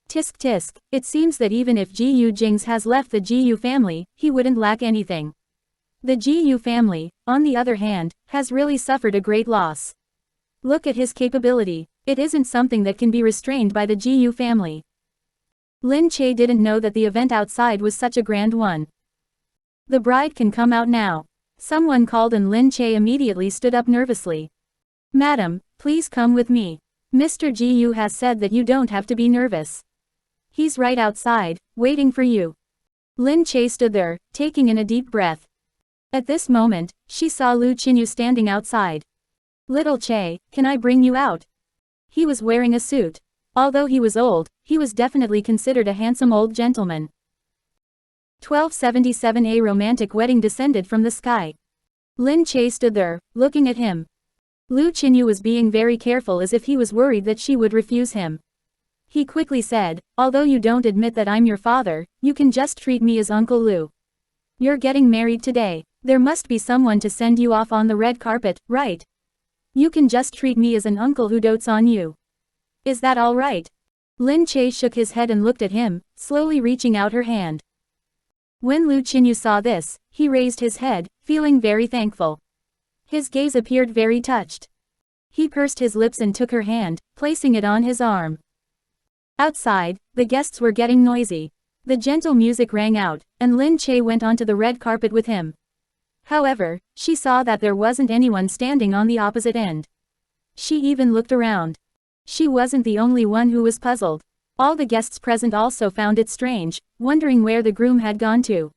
[SPEAKER 1] Tisk tisk, it seems that even if Gu Jingze has left the Gu family, he wouldn't lack anything. The Gu family, on the other hand, has really suffered a great loss. Look at his capability. It isn't something that can be restrained by the Gu family. Lin Che didn't know that the event outside was such a grand one. The bride can come out now. Someone called and Lin Che immediately stood up nervously. Madam, please come with me. Mr. Gu has said that you don't have to be nervous. He's right outside, waiting for you. Lin Che stood there, taking in a deep breath. At this moment, she saw Lu Qinyu standing outside. Little Che, can I bring you out? He was wearing a suit. Although he was old, he was definitely considered a handsome old gentleman. 1277. A romantic wedding descended from the sky. Lin Che stood there, looking at him. Lu Qinyu was being very careful as if he was worried that she would refuse him. He quickly said, although you don't admit that I'm your father, you can just treat me as Uncle Lu. You're getting married today. There must be someone to send you off on the red carpet, right? You can just treat me as an uncle who dotes on you. Is that all right? Lin Che shook his head and looked at him, slowly reaching out her hand. When Lu Qinyu saw this, he raised his head, feeling very thankful. His gaze appeared very touched. He pursed his lips and took her hand, placing it on his arm. Outside, the guests were getting noisy. The gentle music rang out, and Lin Che went onto the red carpet with him. However, she saw that there wasn't anyone standing on the opposite end. She even looked around. She wasn't the only one who was puzzled. All the guests present also found it strange, wondering where the groom had gone to.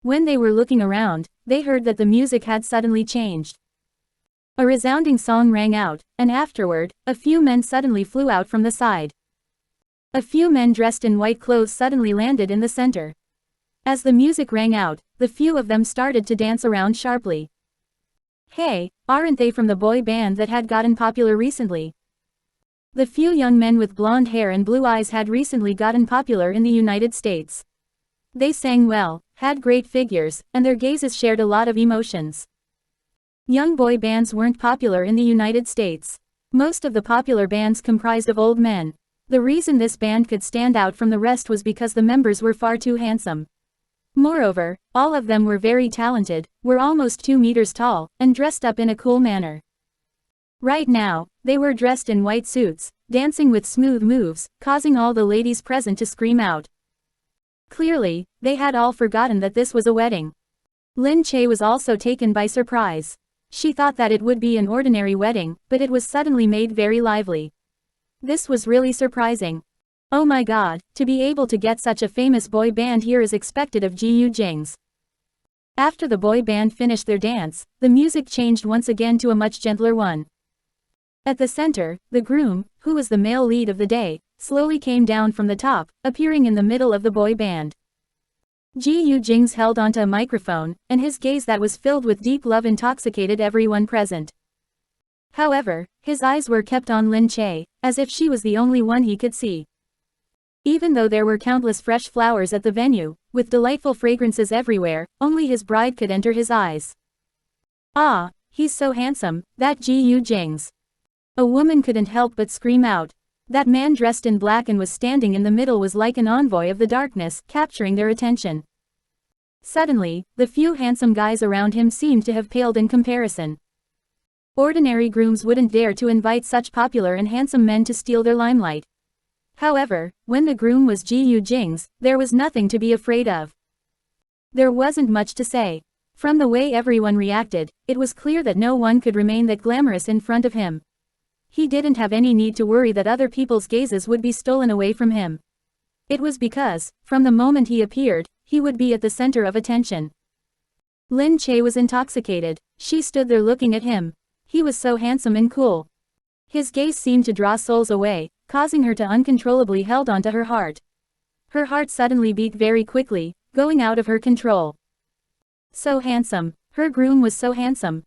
[SPEAKER 1] When they were looking around, they heard that the music had suddenly changed. A resounding song rang out, and afterward, a few men suddenly flew out from the side. A few men dressed in white clothes suddenly landed in the center. As the music rang out, the few of them started to dance around sharply. Hey, aren't they from the boy band that had gotten popular recently? The few young men with blonde hair and blue eyes had recently gotten popular in the United States. They sang well, had great figures, and their gazes shared a lot of emotions. Young boy bands weren't popular in the United States. Most of the popular bands comprised of old men. The reason this band could stand out from the rest was because the members were far too handsome. Moreover, all of them were very talented, were almost 2 meters tall, and dressed up in a cool manner. Right now, they were dressed in white suits, dancing with smooth moves, causing all the ladies present to scream out. Clearly, they had all forgotten that this was a wedding. Lin Che was also taken by surprise. She thought that it would be an ordinary wedding, but it was suddenly made very lively. This was really surprising. Oh my god, to be able to get such a famous boy band here is expected of Gu Jingze. After the boy band finished their dance, the music changed once again to a much gentler one. At the center, the groom, who was the male lead of the day, slowly came down from the top, appearing in the middle of the boy band. Gu Jingze held onto a microphone, and his gaze that was filled with deep love intoxicated everyone present. However, his eyes were kept on Lin Che, as if she was the only one he could see. Even though there were countless fresh flowers at the venue, with delightful fragrances everywhere, only his bride could enter his eyes. Ah, he's so handsome, that Gu Jingze. A woman couldn't help but scream out. That man dressed in black and was standing in the middle was like an envoy of the darkness, capturing their attention. Suddenly, the few handsome guys around him seemed to have paled in comparison. Ordinary grooms wouldn't dare to invite such popular and handsome men to steal their limelight. However, when the groom was Gu Jingze, there was nothing to be afraid of. There wasn't much to say. From the way everyone reacted, it was clear that no one could remain that glamorous in front of him. He didn't have any need to worry that other people's gazes would be stolen away from him. It was because, from the moment he appeared, he would be at the center of attention. Lin Che was intoxicated. She stood there looking at him. He was so handsome and cool. His gaze seemed to draw souls away, causing her to uncontrollably hold onto her heart. Her heart suddenly beat very quickly, going out of her control. So handsome. Her groom was so handsome.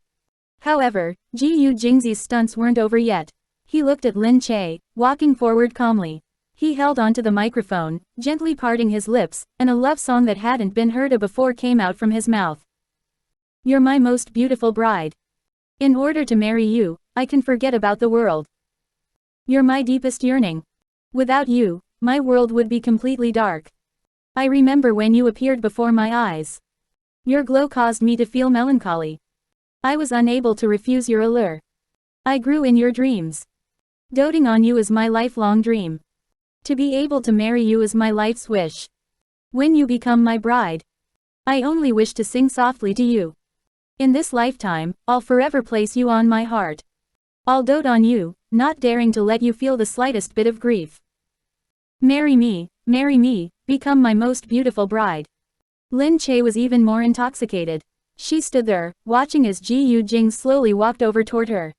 [SPEAKER 1] However, Gu Jingze's stunts weren't over yet. He looked at Lin Che, walking forward calmly. He held onto the microphone, gently parting his lips, and a love song that hadn't been heard of before came out from his mouth. You're my most beautiful bride. In order to marry you, I can forget about the world. You're my deepest yearning. Without you, my world would be completely dark. I remember when you appeared before my eyes. Your glow caused me to feel melancholy. I was unable to refuse your allure. I grew in your dreams. Doting on you is my lifelong dream. To be able to marry you is my life's wish. When you become my bride, I only wish to sing softly to you. In this lifetime, I'll forever place you on my heart. I'll dote on you, not daring to let you feel the slightest bit of grief. Marry me, become my most beautiful bride. Lin Che was even more intoxicated. She stood there, watching as Gu Jingze slowly walked over toward her.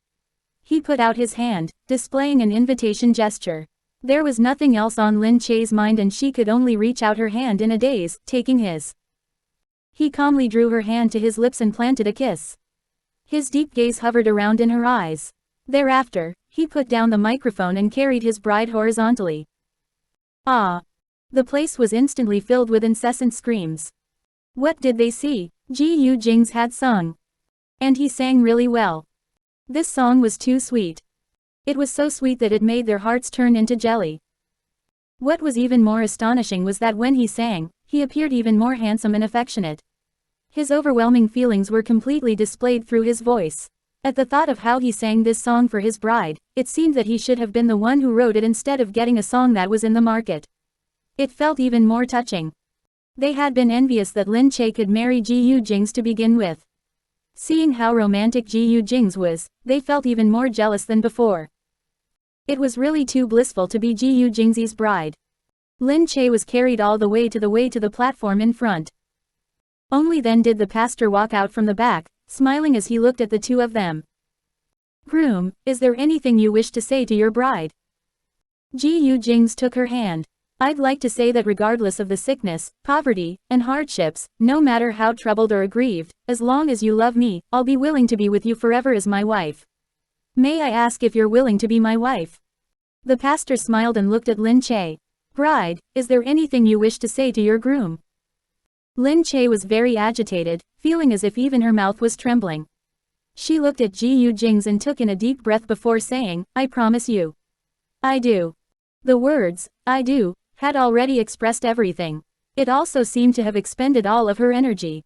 [SPEAKER 1] He put out his hand, displaying an invitation gesture. There was nothing else on Lin Che's mind and she could only reach out her hand in a daze, taking his. He calmly drew her hand to his lips and planted a kiss. His deep gaze hovered around in her eyes. Thereafter, he put down the microphone and carried his bride horizontally. Ah! The place was instantly filled with incessant screams. What did they see? Gu Jingze had sung. And he sang really well. This song was too sweet. It was so sweet that it made their hearts turn into jelly. What was even more astonishing was that when he sang, he appeared even more handsome and affectionate. His overwhelming feelings were completely displayed through his voice. At the thought of how he sang this song for his bride, it seemed that he should have been the one who wrote it instead of getting a song that was in the market. It felt even more touching. They had been envious that Lin Che could marry Gu Jingze to begin with. Seeing how romantic Gu Jingze was, they felt even more jealous than before. It was really too blissful to be Gu Jingze's bride. Lin Che was carried all the way to the platform in front. Only then did the pastor walk out from the back, smiling as he looked at the two of them. Groom, is there anything you wish to say to your bride? Gu Jingze took her hand. I'd like to say that regardless of the sickness, poverty, and hardships, no matter how troubled or aggrieved, as long as you love me, I'll be willing to be with you forever as my wife. May I ask if you're willing to be my wife? The pastor smiled and looked at Lin Che. Bride, is there anything you wish to say to your groom? Lin Che was very agitated, feeling as if even her mouth was trembling. She looked at Gu Jingze and took in a deep breath before saying, I promise you. I do. The words, I do, had already expressed everything. It also seemed to have expended all of her energy.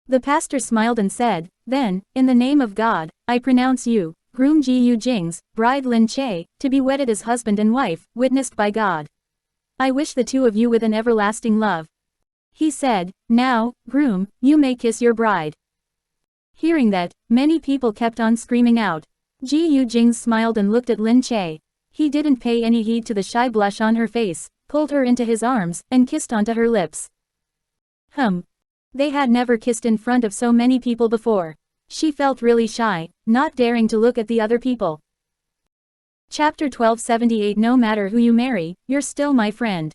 [SPEAKER 1] The pastor smiled and said, then, in the name of God, I pronounce you, groom Gu Jingze, bride Lin Che, to be wedded as husband and wife, witnessed by God. I wish the two of you with an everlasting love. He said, now, groom, you may kiss your bride. Hearing that, many people kept on screaming out. Gu Jingze smiled and looked at Lin Che. He didn't pay any heed to the shy blush on her face, pulled her into his arms, and kissed onto her lips. They had never kissed in front of so many people before. She felt really shy, not daring to look at the other people. Chapter 1278 No matter who you marry, you're still my friend.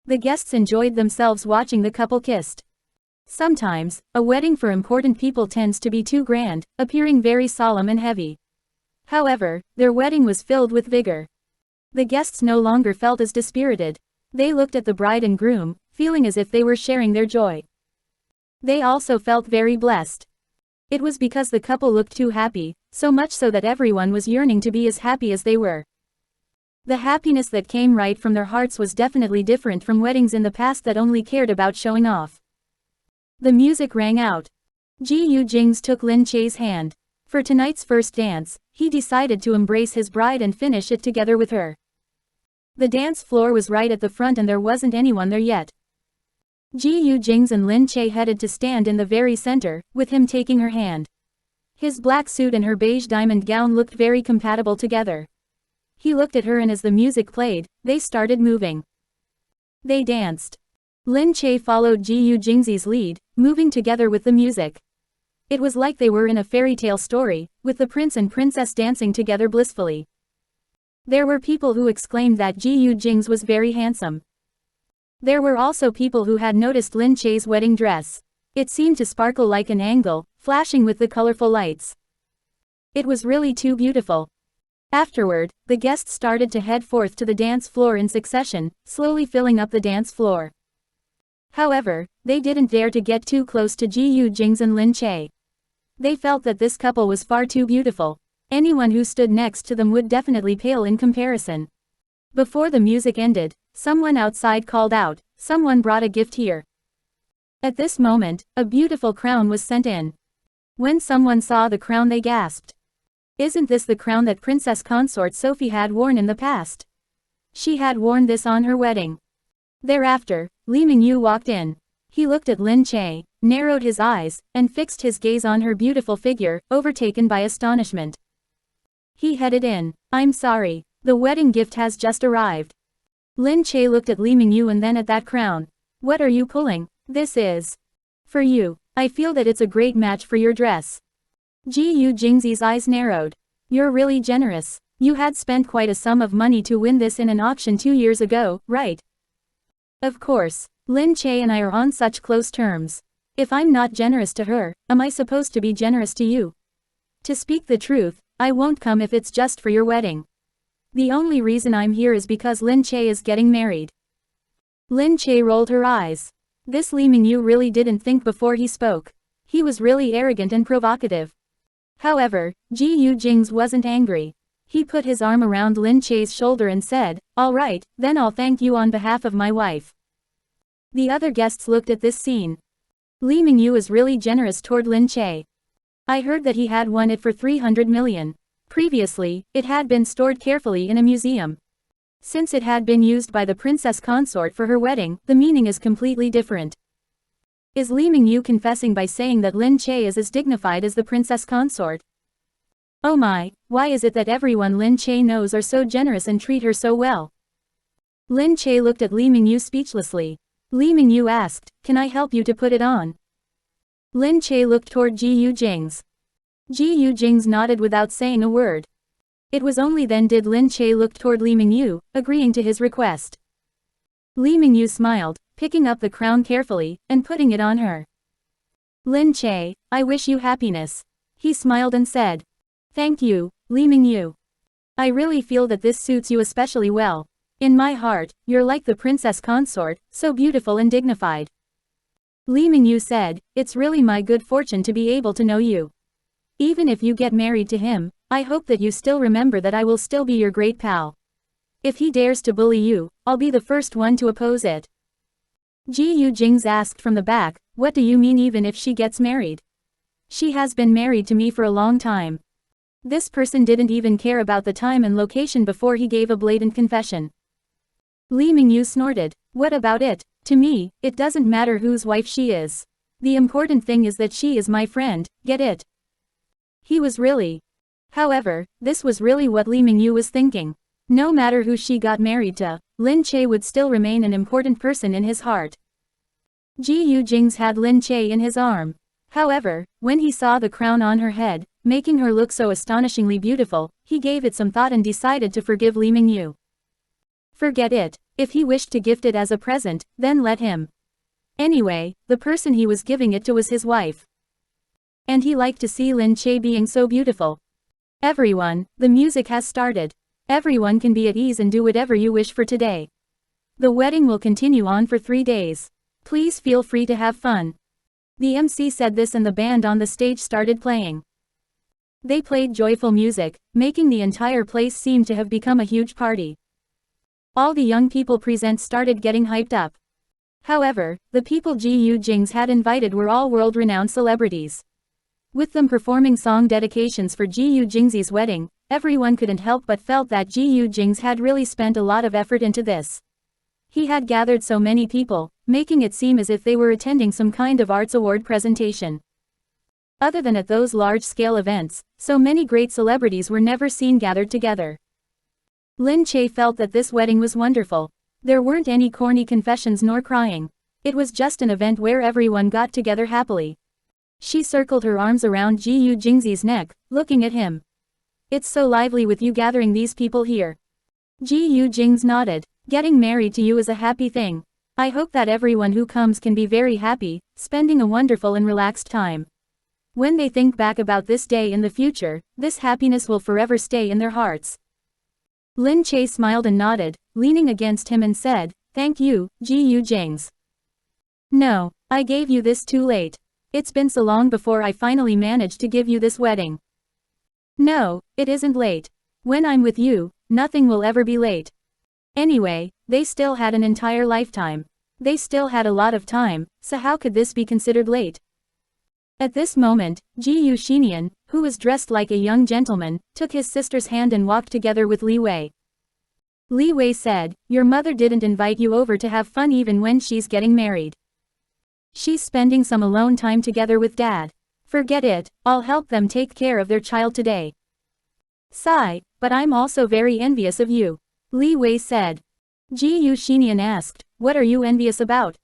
[SPEAKER 1] The guests enjoyed themselves watching the couple kissed. Sometimes, a wedding for important people tends to be too grand, appearing very solemn and heavy. However, their wedding was filled with vigor. The guests no longer felt as dispirited. They looked at the bride and groom, feeling as if they were sharing their joy. They also felt very blessed. It was because the couple looked too happy, so much so that everyone was yearning to be as happy as they were. The happiness that came right from their hearts was definitely different from weddings in the past that only cared about showing off. The music rang out. Gu Jingze took Lin Che's hand. For tonight's first dance, he decided to embrace his bride and finish it together with her. The dance floor was right at the front and there wasn't anyone there yet. Gu Jingze and Lin Che headed to stand in the very center, with him taking her hand. His black suit and her beige diamond gown looked very compatible together. He looked at her and as the music played, they started moving. They danced. Lin Che followed Gu Jingze's lead, moving together with the music. It was like they were in a fairy tale story, with the prince and princess dancing together blissfully. There were people who exclaimed that Gu Jingze was very handsome. There were also people who had noticed Lin Che's wedding dress. It seemed to sparkle like an angle, flashing with the colorful lights. It was really too beautiful. Afterward, the guests started to head forth to the dance floor in succession, slowly filling up the dance floor. However, they didn't dare to get too close to Gu Jingze and Lin Che. They felt that this couple was far too beautiful. Anyone who stood next to them would definitely pale in comparison. Before the music ended, someone outside called out, "Someone brought a gift here." At this moment, a beautiful crown was sent in. When someone saw the crown they gasped. Isn't this the crown that Princess Consort Sophie had worn in the past? She had worn this on her wedding. Thereafter, Li Mingyu walked in. He looked at Lin Che, narrowed his eyes, and fixed his gaze on her beautiful figure, overtaken by astonishment. He headed in. "I'm sorry, the wedding gift has just arrived." Lin Che looked at Li Mingyu and then at that crown. What are you pulling? This is for you. I feel that it's a great match for your dress. Gu Jingze's eyes narrowed. You're really generous. You had spent quite a sum of money to win this in an auction 2 years ago, right? Of course. Lin Che and I are on such close terms. If I'm not generous to her, am I supposed to be generous to you? To speak the truth, I won't come if it's just for your wedding. The only reason I'm here is because Lin Che is getting married. Lin Che rolled her eyes. This Li Mingyu really didn't think before he spoke. He was really arrogant and provocative. However, Gu Jingze wasn't angry. He put his arm around Lin Che's shoulder and said, "All right, then I'll thank you on behalf of my wife." The other guests looked at this scene. Li Mingyu is really generous toward Lin Che. I heard that he had won it for 300 million. Previously, it had been stored carefully in a museum. Since it had been used by the princess consort for her wedding, the meaning is completely different. Is Li Mingyu confessing by saying that Lin Che is as dignified as the princess consort? Oh my, why is it that everyone Lin Che knows are so generous and treat her so well? Lin Che looked at Li Mingyu speechlessly. Li Mingyu asked, "Can I help you to put it on?" Lin Che looked toward Gu Jingze. Gu Jingze nodded without saying a word. It was only then did Lin Che look toward Li Mingyu, agreeing to his request. Li Mingyu smiled, picking up the crown carefully, and putting it on her. "Lin Che, I wish you happiness." He smiled and said. "Thank you, Li Mingyu. I really feel that this suits you especially well. In my heart, you're like the princess consort, so beautiful and dignified." Li Mingyu said, "It's really my good fortune to be able to know you. Even if you get married to him, I hope that you still remember that I will still be your great pal. If he dares to bully you, I'll be the first one to oppose it." Gu Jingze asked from the back, "What do you mean even if she gets married? She has been married to me for a long time." This person didn't even care about the time and location before he gave a blatant confession. Li Mingyu snorted, "What about it? To me, it doesn't matter whose wife she is. The important thing is that she is my friend, get it?" He was really. However, this was really what Li Mingyu was thinking. No matter who she got married to, Lin Che would still remain an important person in his heart. Gu Jingze had Lin Che in his arm. However, when he saw the crown on her head, making her look so astonishingly beautiful, he gave it some thought and decided to forgive Li Mingyu. Forget it. If he wished to gift it as a present, then let him. Anyway, the person he was giving it to was his wife. And he liked to see Lin Che being so beautiful. Everyone, the music has started. Everyone can be at ease and do whatever you wish for today. The wedding will continue on for 3 days. Please feel free to have fun. The MC said this and the band on the stage started playing. They played joyful music, making the entire place seem to have become a huge party. All the young people present started getting hyped up. However, the people Gu Jingze had invited were all world-renowned celebrities. With them performing song dedications for Gu Jingze's wedding, everyone couldn't help but felt that Gu Jingze had really spent a lot of effort into this. He had gathered so many people, making it seem as if they were attending some kind of arts award presentation. Other than at those large-scale events, so many great celebrities were never seen gathered together. Lin Che felt that this wedding was wonderful. There weren't any corny confessions nor crying. It was just an event where everyone got together happily. She circled her arms around Gu Jingze's neck, looking at him. "It's so lively with you gathering these people here." Gu Jingze nodded. "Getting married to you is a happy thing. I hope that everyone who comes can be very happy, spending a wonderful and relaxed time. When they think back about this day in the future, this happiness will forever stay in their hearts." Lin Che smiled and nodded, leaning against him and said, "Thank you, Gu Jingze. No, I gave you this too late. It's been so long before I finally managed to give you this wedding." "No, it isn't late. When I'm with you, nothing will ever be late." Anyway, they still had an entire lifetime. They still had a lot of time, so how could this be considered late? At this moment, Gu Xinian, who was dressed like a young gentleman, took his sister's hand and walked together with Li Wei. Li Wei said, "Your mother didn't invite you over to have fun even when she's getting married. She's spending some alone time together with Dad. Forget it, I'll help them take care of their child today." "Sigh, but I'm also very envious of you," Li Wei said. Gu Jingze asked, what are you envious about?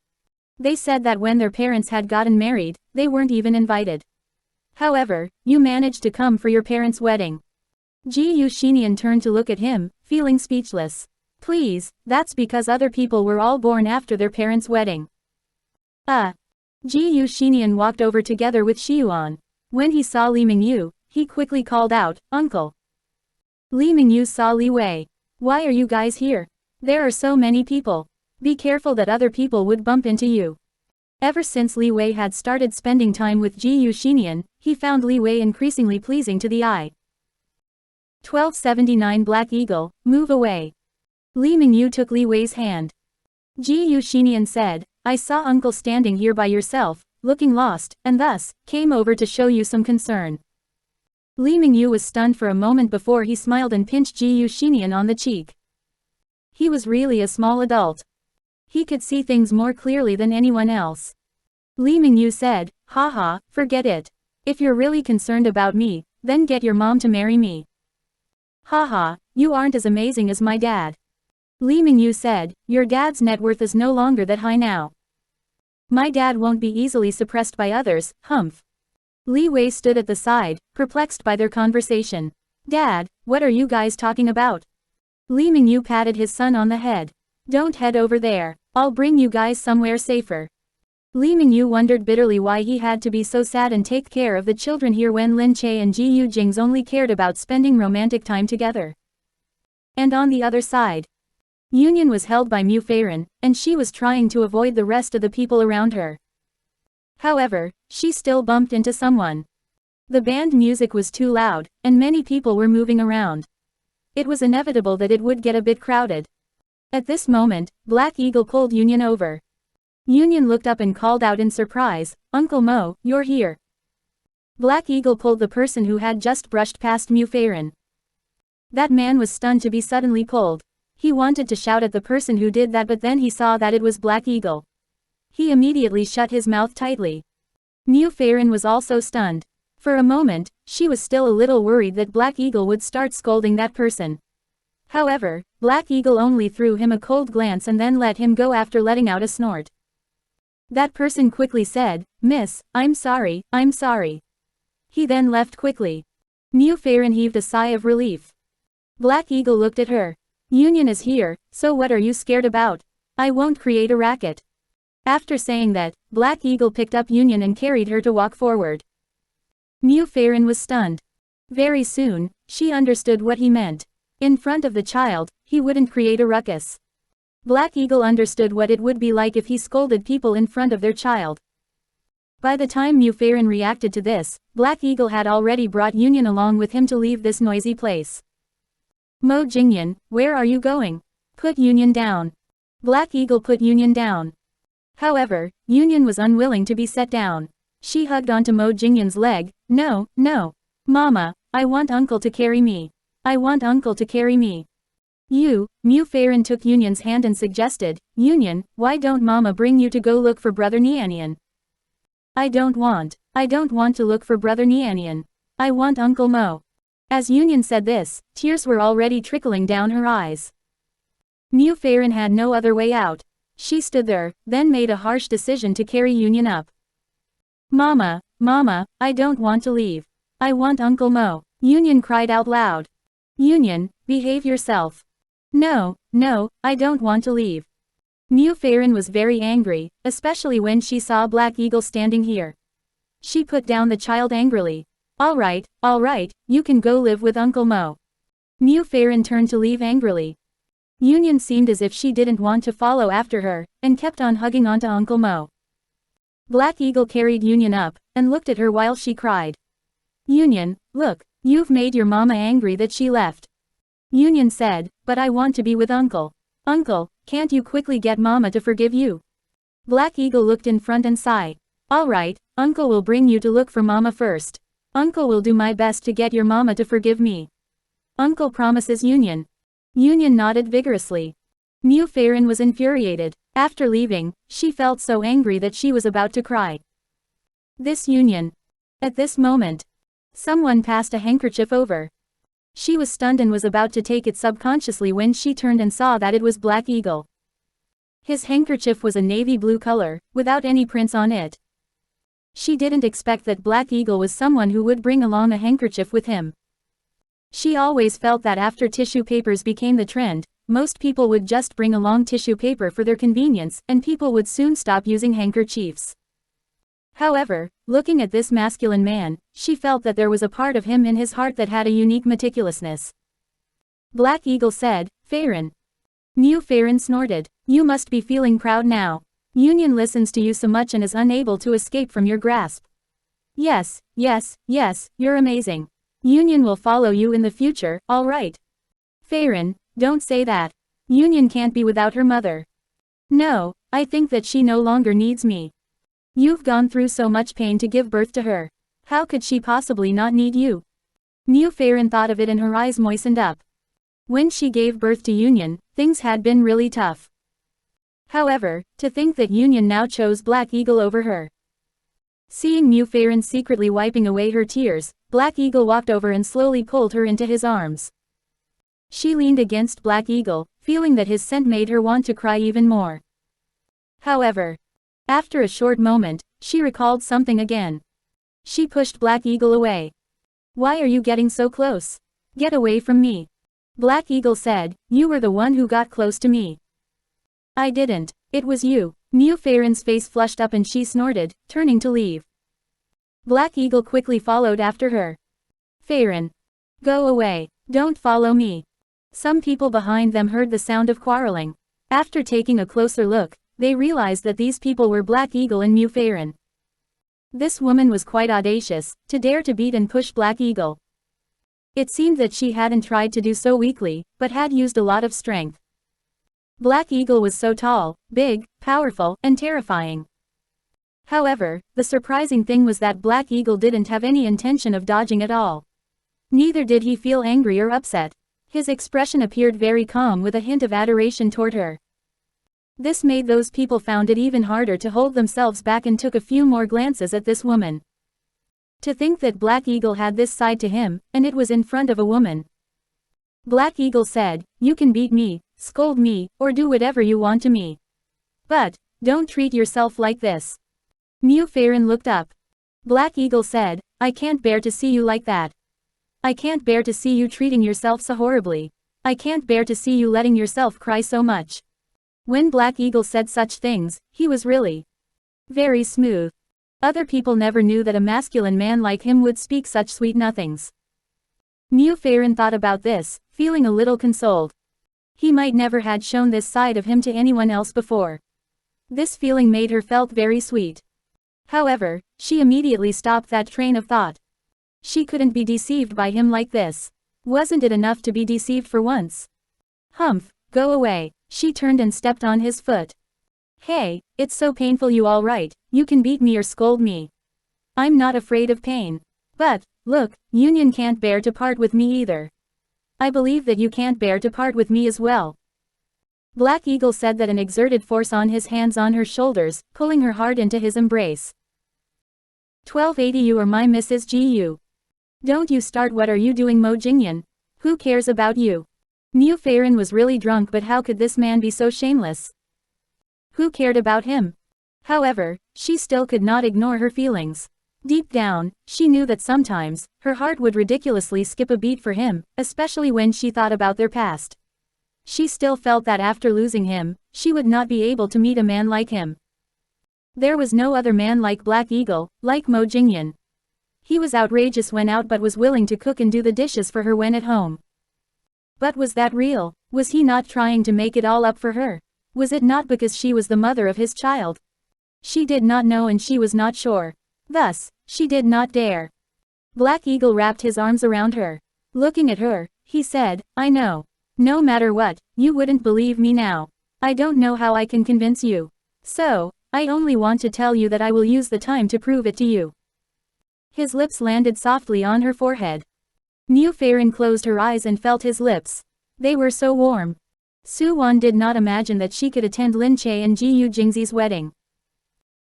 [SPEAKER 1] They said that when their parents had gotten married, they weren't even invited. However, you managed to come for your parents' wedding. Gu Jingze turned to look at him, feeling speechless. Please, that's because other people were all born after their parents' wedding. Gu Jingze walked over together with Xiuan. When he saw Li Mingyu, he quickly called out, Uncle. Li Mingyu saw Li Wei. Why are you guys here? There are so many people. Be careful that other people would bump into you. Ever since Li Wei had started spending time with Gu Jingze, he found Li Wei increasingly pleasing to the eye. 1279 Black Eagle, move away. Li Mingyu took Li Wei's hand. Gu Jingze said, I saw Uncle standing here by yourself, looking lost, and thus, came over to show you some concern. Li Mingyu was stunned for a moment before he smiled and pinched Gu Jingze on the cheek. He was really a small adult. He could see things more clearly than anyone else. Li Mingyu said, haha, forget it. If you're really concerned about me, then get your mom to marry me. Haha, you aren't as amazing as my dad. Li Mingyu said, your dad's net worth is no longer that high now. My dad won't be easily suppressed by others, humph. Li Wei stood at the side, perplexed by their conversation. Dad, what are you guys talking about? Li Mingyu patted his son on the head. Don't head over there. I'll bring you guys somewhere safer. Li Mingyu wondered bitterly why he had to be so sad and take care of the children here when Lin Che and Gu Jingze only cared about spending romantic time together. And on the other side, Union was held by Mu Feiren, and she was trying to avoid the rest of the people around her. However, she still bumped into someone. The band music was too loud, and many people were moving around. It was inevitable that it would get a bit crowded. At this moment, Black Eagle pulled Union over. Union looked up and called out in surprise, Uncle Mo, you're here. Black Eagle pulled the person who had just brushed past Mu Feiren. That man was stunned to be suddenly pulled. He wanted to shout at the person who did that, but then he saw that it was Black Eagle. He immediately shut his mouth tightly. Mu Feiren was also stunned. For a moment, she was still a little worried that Black Eagle would start scolding that person. However, Black Eagle only threw him a cold glance and then let him go after letting out a snort. That person quickly said, Miss, I'm sorry, I'm sorry. He then left quickly. Mu Feiren heaved a sigh of relief. Black Eagle looked at her. Union is here, so what are you scared about? I won't create a racket. After saying that, Black Eagle picked up Union and carried her to walk forward. Mu Feiren was stunned. Very soon, she understood what he meant. In front of the child, he wouldn't create a ruckus. Black Eagle understood what it would be like if he scolded people in front of their child. By the time Mu Feiren reacted to this, Black Eagle had already brought Union along with him to leave this noisy place. Mo Jingyan, where are you going? Put Union down. Black Eagle put Union down. However, Union was unwilling to be set down. She hugged onto Mo Jingyan's leg. No, no. Mama, I want Uncle to carry me. I want Uncle to carry me. Mu Feiren took Union's hand and suggested, Union, why don't Mama bring you to go look for Brother Nianian? I don't want to look for Brother Nianian. I want Uncle Mo. As Union said this, tears were already trickling down her eyes. Mu Feiren had no other way out. She stood there, then made a harsh decision to carry Union up. Mama, I don't want to leave. I want Uncle Mo. Union cried out loud. Union, behave yourself. No, I don't want to leave. Mu Feiren was very angry, especially when she saw Black Eagle standing here. She put down the child angrily. All right, you can go live with Uncle Mo. Mu Feiren turned to leave angrily. Union seemed as if she didn't want to follow after her, and kept on hugging onto Uncle Mo. Black Eagle carried Union up, and looked at her while she cried. Union, look, you've made your mama angry that she left. Union said, but I want to be with Uncle. Uncle, can't you quickly get Mama to forgive you? Black Eagle looked in front and sighed. Alright, Uncle will bring you to look for Mama first. Uncle will do my best to get your Mama to forgive me. Uncle promises Union. Union nodded vigorously. Mu Feiren was infuriated. After leaving, she felt so angry that she was about to cry. This Union. At this moment, someone passed a handkerchief over. She was stunned and was about to take it subconsciously when she turned and saw that it was Black Eagle. His handkerchief was a navy blue color, without any prints on it. She didn't expect that Black Eagle was someone who would bring along a handkerchief with him. She always felt that after tissue papers became the trend, most people would just bring along tissue paper for their convenience, and people would soon stop using handkerchiefs. However, looking at this masculine man, she felt that there was a part of him in his heart that had a unique meticulousness. Black Eagle said, "Farron." Mu Farron snorted. "You must be feeling proud now. Union listens to you so much and is unable to escape from your grasp. Yes, yes, yes, you're amazing. Union will follow you in the future, all right." "Farron, don't say that. Union can't be without her mother." "No, I think that she no longer needs me. You've gone through so much pain to give birth to her. How could she possibly not need you?" Mu Farron thought of it and her eyes moistened up. When she gave birth to Union, things had been really tough. However, to think that Union now chose Black Eagle over her. Seeing Mu Farron secretly wiping away her tears, Black Eagle walked over and slowly pulled her into his arms. She leaned against Black Eagle, feeling that his scent made her want to cry even more. However, after a short moment, she recalled something again. She pushed Black Eagle away. "Why are you getting so close? Get away from me." Black Eagle said, "You were the one who got close to me." "I didn't. It was you." Mu Farron's face flushed up and she snorted, turning to leave. Black Eagle quickly followed after her. "Farron. Go away. Don't follow me." Some people behind them heard the sound of quarreling. After taking a closer look, they realized that these people were Black Eagle and Mu Farron. This woman was quite audacious, to dare to beat and push Black Eagle. It seemed that she hadn't tried to do so weakly, but had used a lot of strength. Black Eagle was so tall, big, powerful, and terrifying. However, the surprising thing was that Black Eagle didn't have any intention of dodging at all. Neither did he feel angry or upset. His expression appeared very calm with a hint of adoration toward her. This made those people found it even harder to hold themselves back and took a few more glances at this woman. To think that Black Eagle had this side to him, and it was in front of a woman. Black Eagle said, "You can beat me, scold me, or do whatever you want to me. But, don't treat yourself like this." Mu Farron looked up. Black Eagle said, "I can't bear to see you like that. I can't bear to see you treating yourself so horribly. I can't bear to see you letting yourself cry so much." When Black Eagle said such things, he was really very smooth. Other people never knew that a masculine man like him would speak such sweet nothings. Mu Farron thought about this, feeling a little consoled. He might never had shown this side of him to anyone else before. This feeling made her felt very sweet. However, she immediately stopped that train of thought. She couldn't be deceived by him like this. Wasn't it enough to be deceived for once? "Humph, go away." She turned and stepped on his foot. "Hey, it's so painful, you all right? You can beat me or scold me. I'm not afraid of pain. But, look, Union can't bear to part with me either. I believe that you can't bear to part with me as well." Black Eagle said that and exerted force on his hands on her shoulders, pulling her hard into his embrace. 1280 You are my Mrs. Gu. Don't you start. What are you doing, Mo Jingyan? Who cares about you? Mu Farron was really drunk, but how could this man be so shameless? Who cared about him? However, she still could not ignore her feelings. Deep down, she knew that sometimes, her heart would ridiculously skip a beat for him, especially when she thought about their past. She still felt that after losing him, she would not be able to meet a man like him. There was no other man like Black Eagle, like Mo Jingyan. He was outrageous when out but was willing to cook and do the dishes for her when at home. But was that real? Was he not trying to make it all up for her? Was it not because she was the mother of his child? She did not know and she was not sure. Thus, she did not dare. Black Eagle wrapped his arms around her. Looking at her, he said, "I know. No matter what, you wouldn't believe me now. I don't know how I can convince you. So, I only want to tell you that I will use the time to prove it to you." His lips landed softly on her forehead. Mu Farron closed her eyes and felt his lips. They were so warm. Su Wan did not imagine that she could attend Lin Che and Gu Jingze's wedding.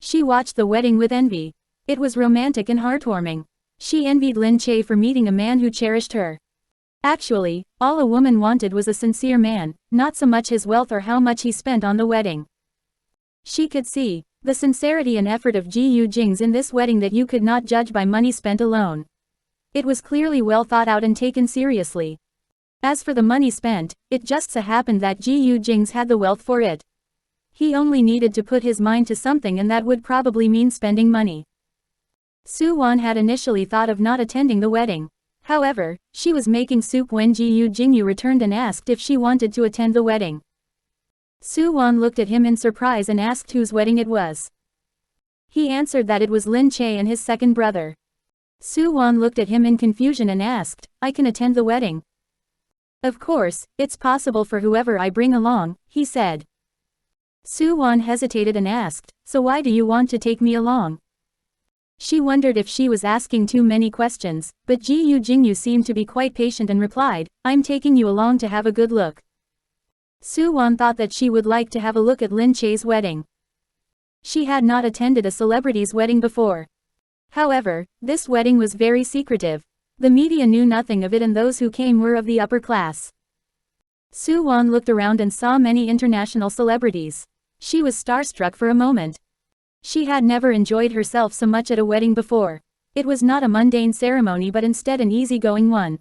[SPEAKER 1] She watched the wedding with envy. It was romantic and heartwarming. She envied Lin Che for meeting a man who cherished her. Actually, all a woman wanted was a sincere man, not so much his wealth or how much he spent on the wedding. She could see the sincerity and effort of Gu Jingze in this wedding that you could not judge by money spent alone. It was clearly well thought out and taken seriously. As for the money spent, it just so happened that Gu Jingze had the wealth for it. He only needed to put his mind to something, and that would probably mean spending money. Su Wan had initially thought of not attending the wedding. However, she was making soup when Gu Jingze returned and asked if she wanted to attend the wedding. Su Wan looked at him in surprise and asked whose wedding it was. He answered that it was Lin Che and his second brother. Su Wan looked at him in confusion and asked, "I can attend the wedding?" "Of course, it's possible for whoever I bring along," he said. Su Wan hesitated and asked, "So why do you want to take me along?" She wondered if she was asking too many questions, but Gu Jingze seemed to be quite patient and replied, "I'm taking you along to have a good look." Su Wan thought that she would like to have a look at Lin Che's wedding. She had not attended a celebrity's wedding before. However, this wedding was very secretive. The media knew nothing of it, and those who came were of the upper class. Su Wan looked around and saw many international celebrities. She was starstruck for a moment. She had never enjoyed herself so much at a wedding before. It was not a mundane ceremony but instead an easygoing one.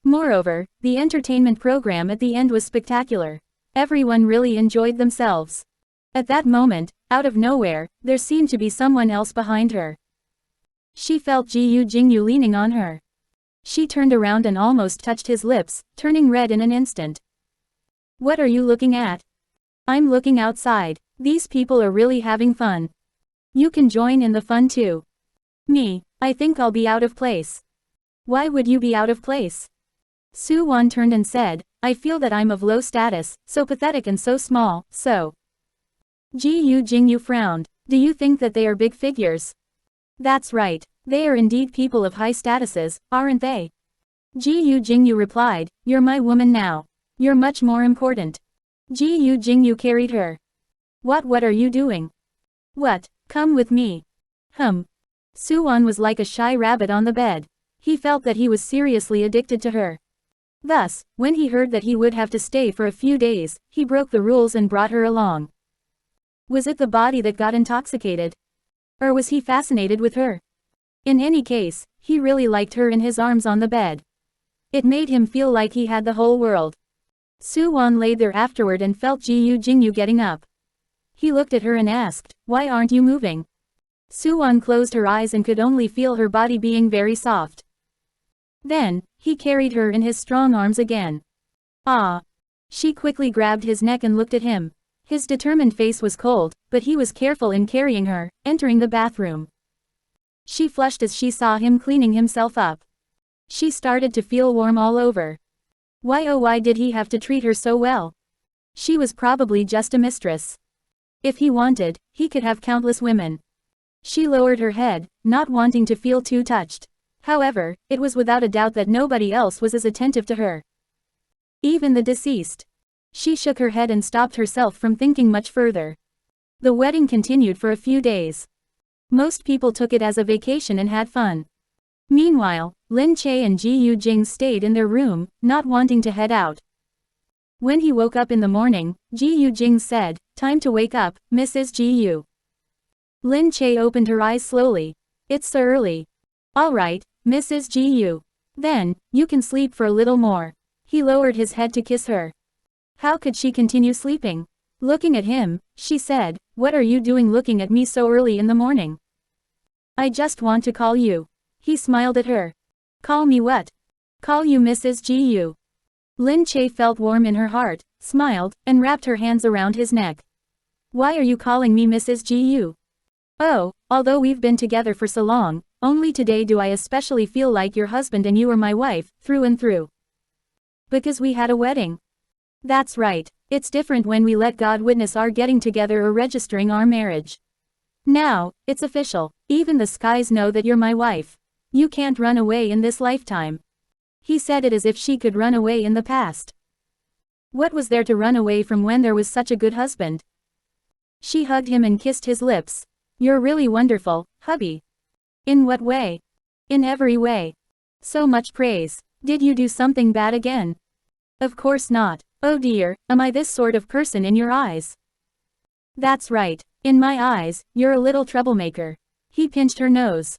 [SPEAKER 1] Moreover, the entertainment program at the end was spectacular. Everyone really enjoyed themselves. At that moment, out of nowhere, there seemed to be someone else behind her. She felt Gu Jingze leaning on her. She turned around and almost touched his lips, turning red in an instant. "What are you looking at?" "I'm looking outside. These people are really having fun. You can join in the fun too." "Me, I think I'll be out of place." "Why would you be out of place?" Su Wan turned and said, "I feel that I'm of low status, so pathetic and so small, so." Gu Jingze frowned. "Do you think that they are big figures?" "That's right. They are indeed people of high statuses, aren't they?" Gu Jingze replied, "You're my woman now. You're much more important." Gu Jingze carried her. What are you doing?" "What? Come with me." Su Wan was like a shy rabbit on the bed. He felt that he was seriously addicted to her. Thus, when he heard that he would have to stay for a few days, he broke the rules and brought her along. Was it the body that got intoxicated? Or was he fascinated with her? In any case, he really liked her in his arms on the bed. It made him feel like he had the whole world. Su Wan lay there afterward and felt Gu Jingze getting up. He looked at her and asked, "Why aren't you moving?" Su Wan closed her eyes and could only feel her body being very soft. Then, he carried her in his strong arms again. "Ah!" She quickly grabbed his neck and looked at him. His determined face was cold, but he was careful in carrying her, entering the bathroom. She flushed as she saw him cleaning himself up. She started to feel warm all over. Why did he have to treat her so well? She was probably just a mistress. If he wanted, he could have countless women. She lowered her head, not wanting to feel too touched. However, it was without a doubt that nobody else was as attentive to her. Even the deceased. She shook her head and stopped herself from thinking much further. The wedding continued for a few days. Most people took it as a vacation and had fun. Meanwhile, Lin Che and Gu Jingze stayed in their room, not wanting to head out. When he woke up in the morning, Gu Jingze said, "Time to wake up, Mrs. Gu." Lin Che opened her eyes slowly. "It's so early." "All right, Mrs. Gu. Then, you can sleep for a little more." He lowered his head to kiss her. How could she continue sleeping? Looking at him, she said, "What are you doing looking at me so early in the morning?" "I just want to call you." He smiled at her. "Call me what?" "Call you Mrs. Gu." Lin Che felt warm in her heart, smiled, and wrapped her hands around his neck. "Why are you calling me Mrs. Gu?" "Oh, although we've been together for so long, only today do I especially feel like your husband and you are my wife, through and through." "Because we had a wedding." "That's right. It's different when we let God witness our getting together or registering our marriage. Now, it's official. Even the skies know that you're my wife. You can't run away in this lifetime." He said it as if she could run away in the past. What was there to run away from when there was such a good husband? She hugged him and kissed his lips. "You're really wonderful, hubby." "In what way?" "In every way. So much praise." Did you do something bad again? Of course not. Oh dear, am I this sort of person in your eyes? That's right. In my eyes, you're a little troublemaker. He pinched her nose.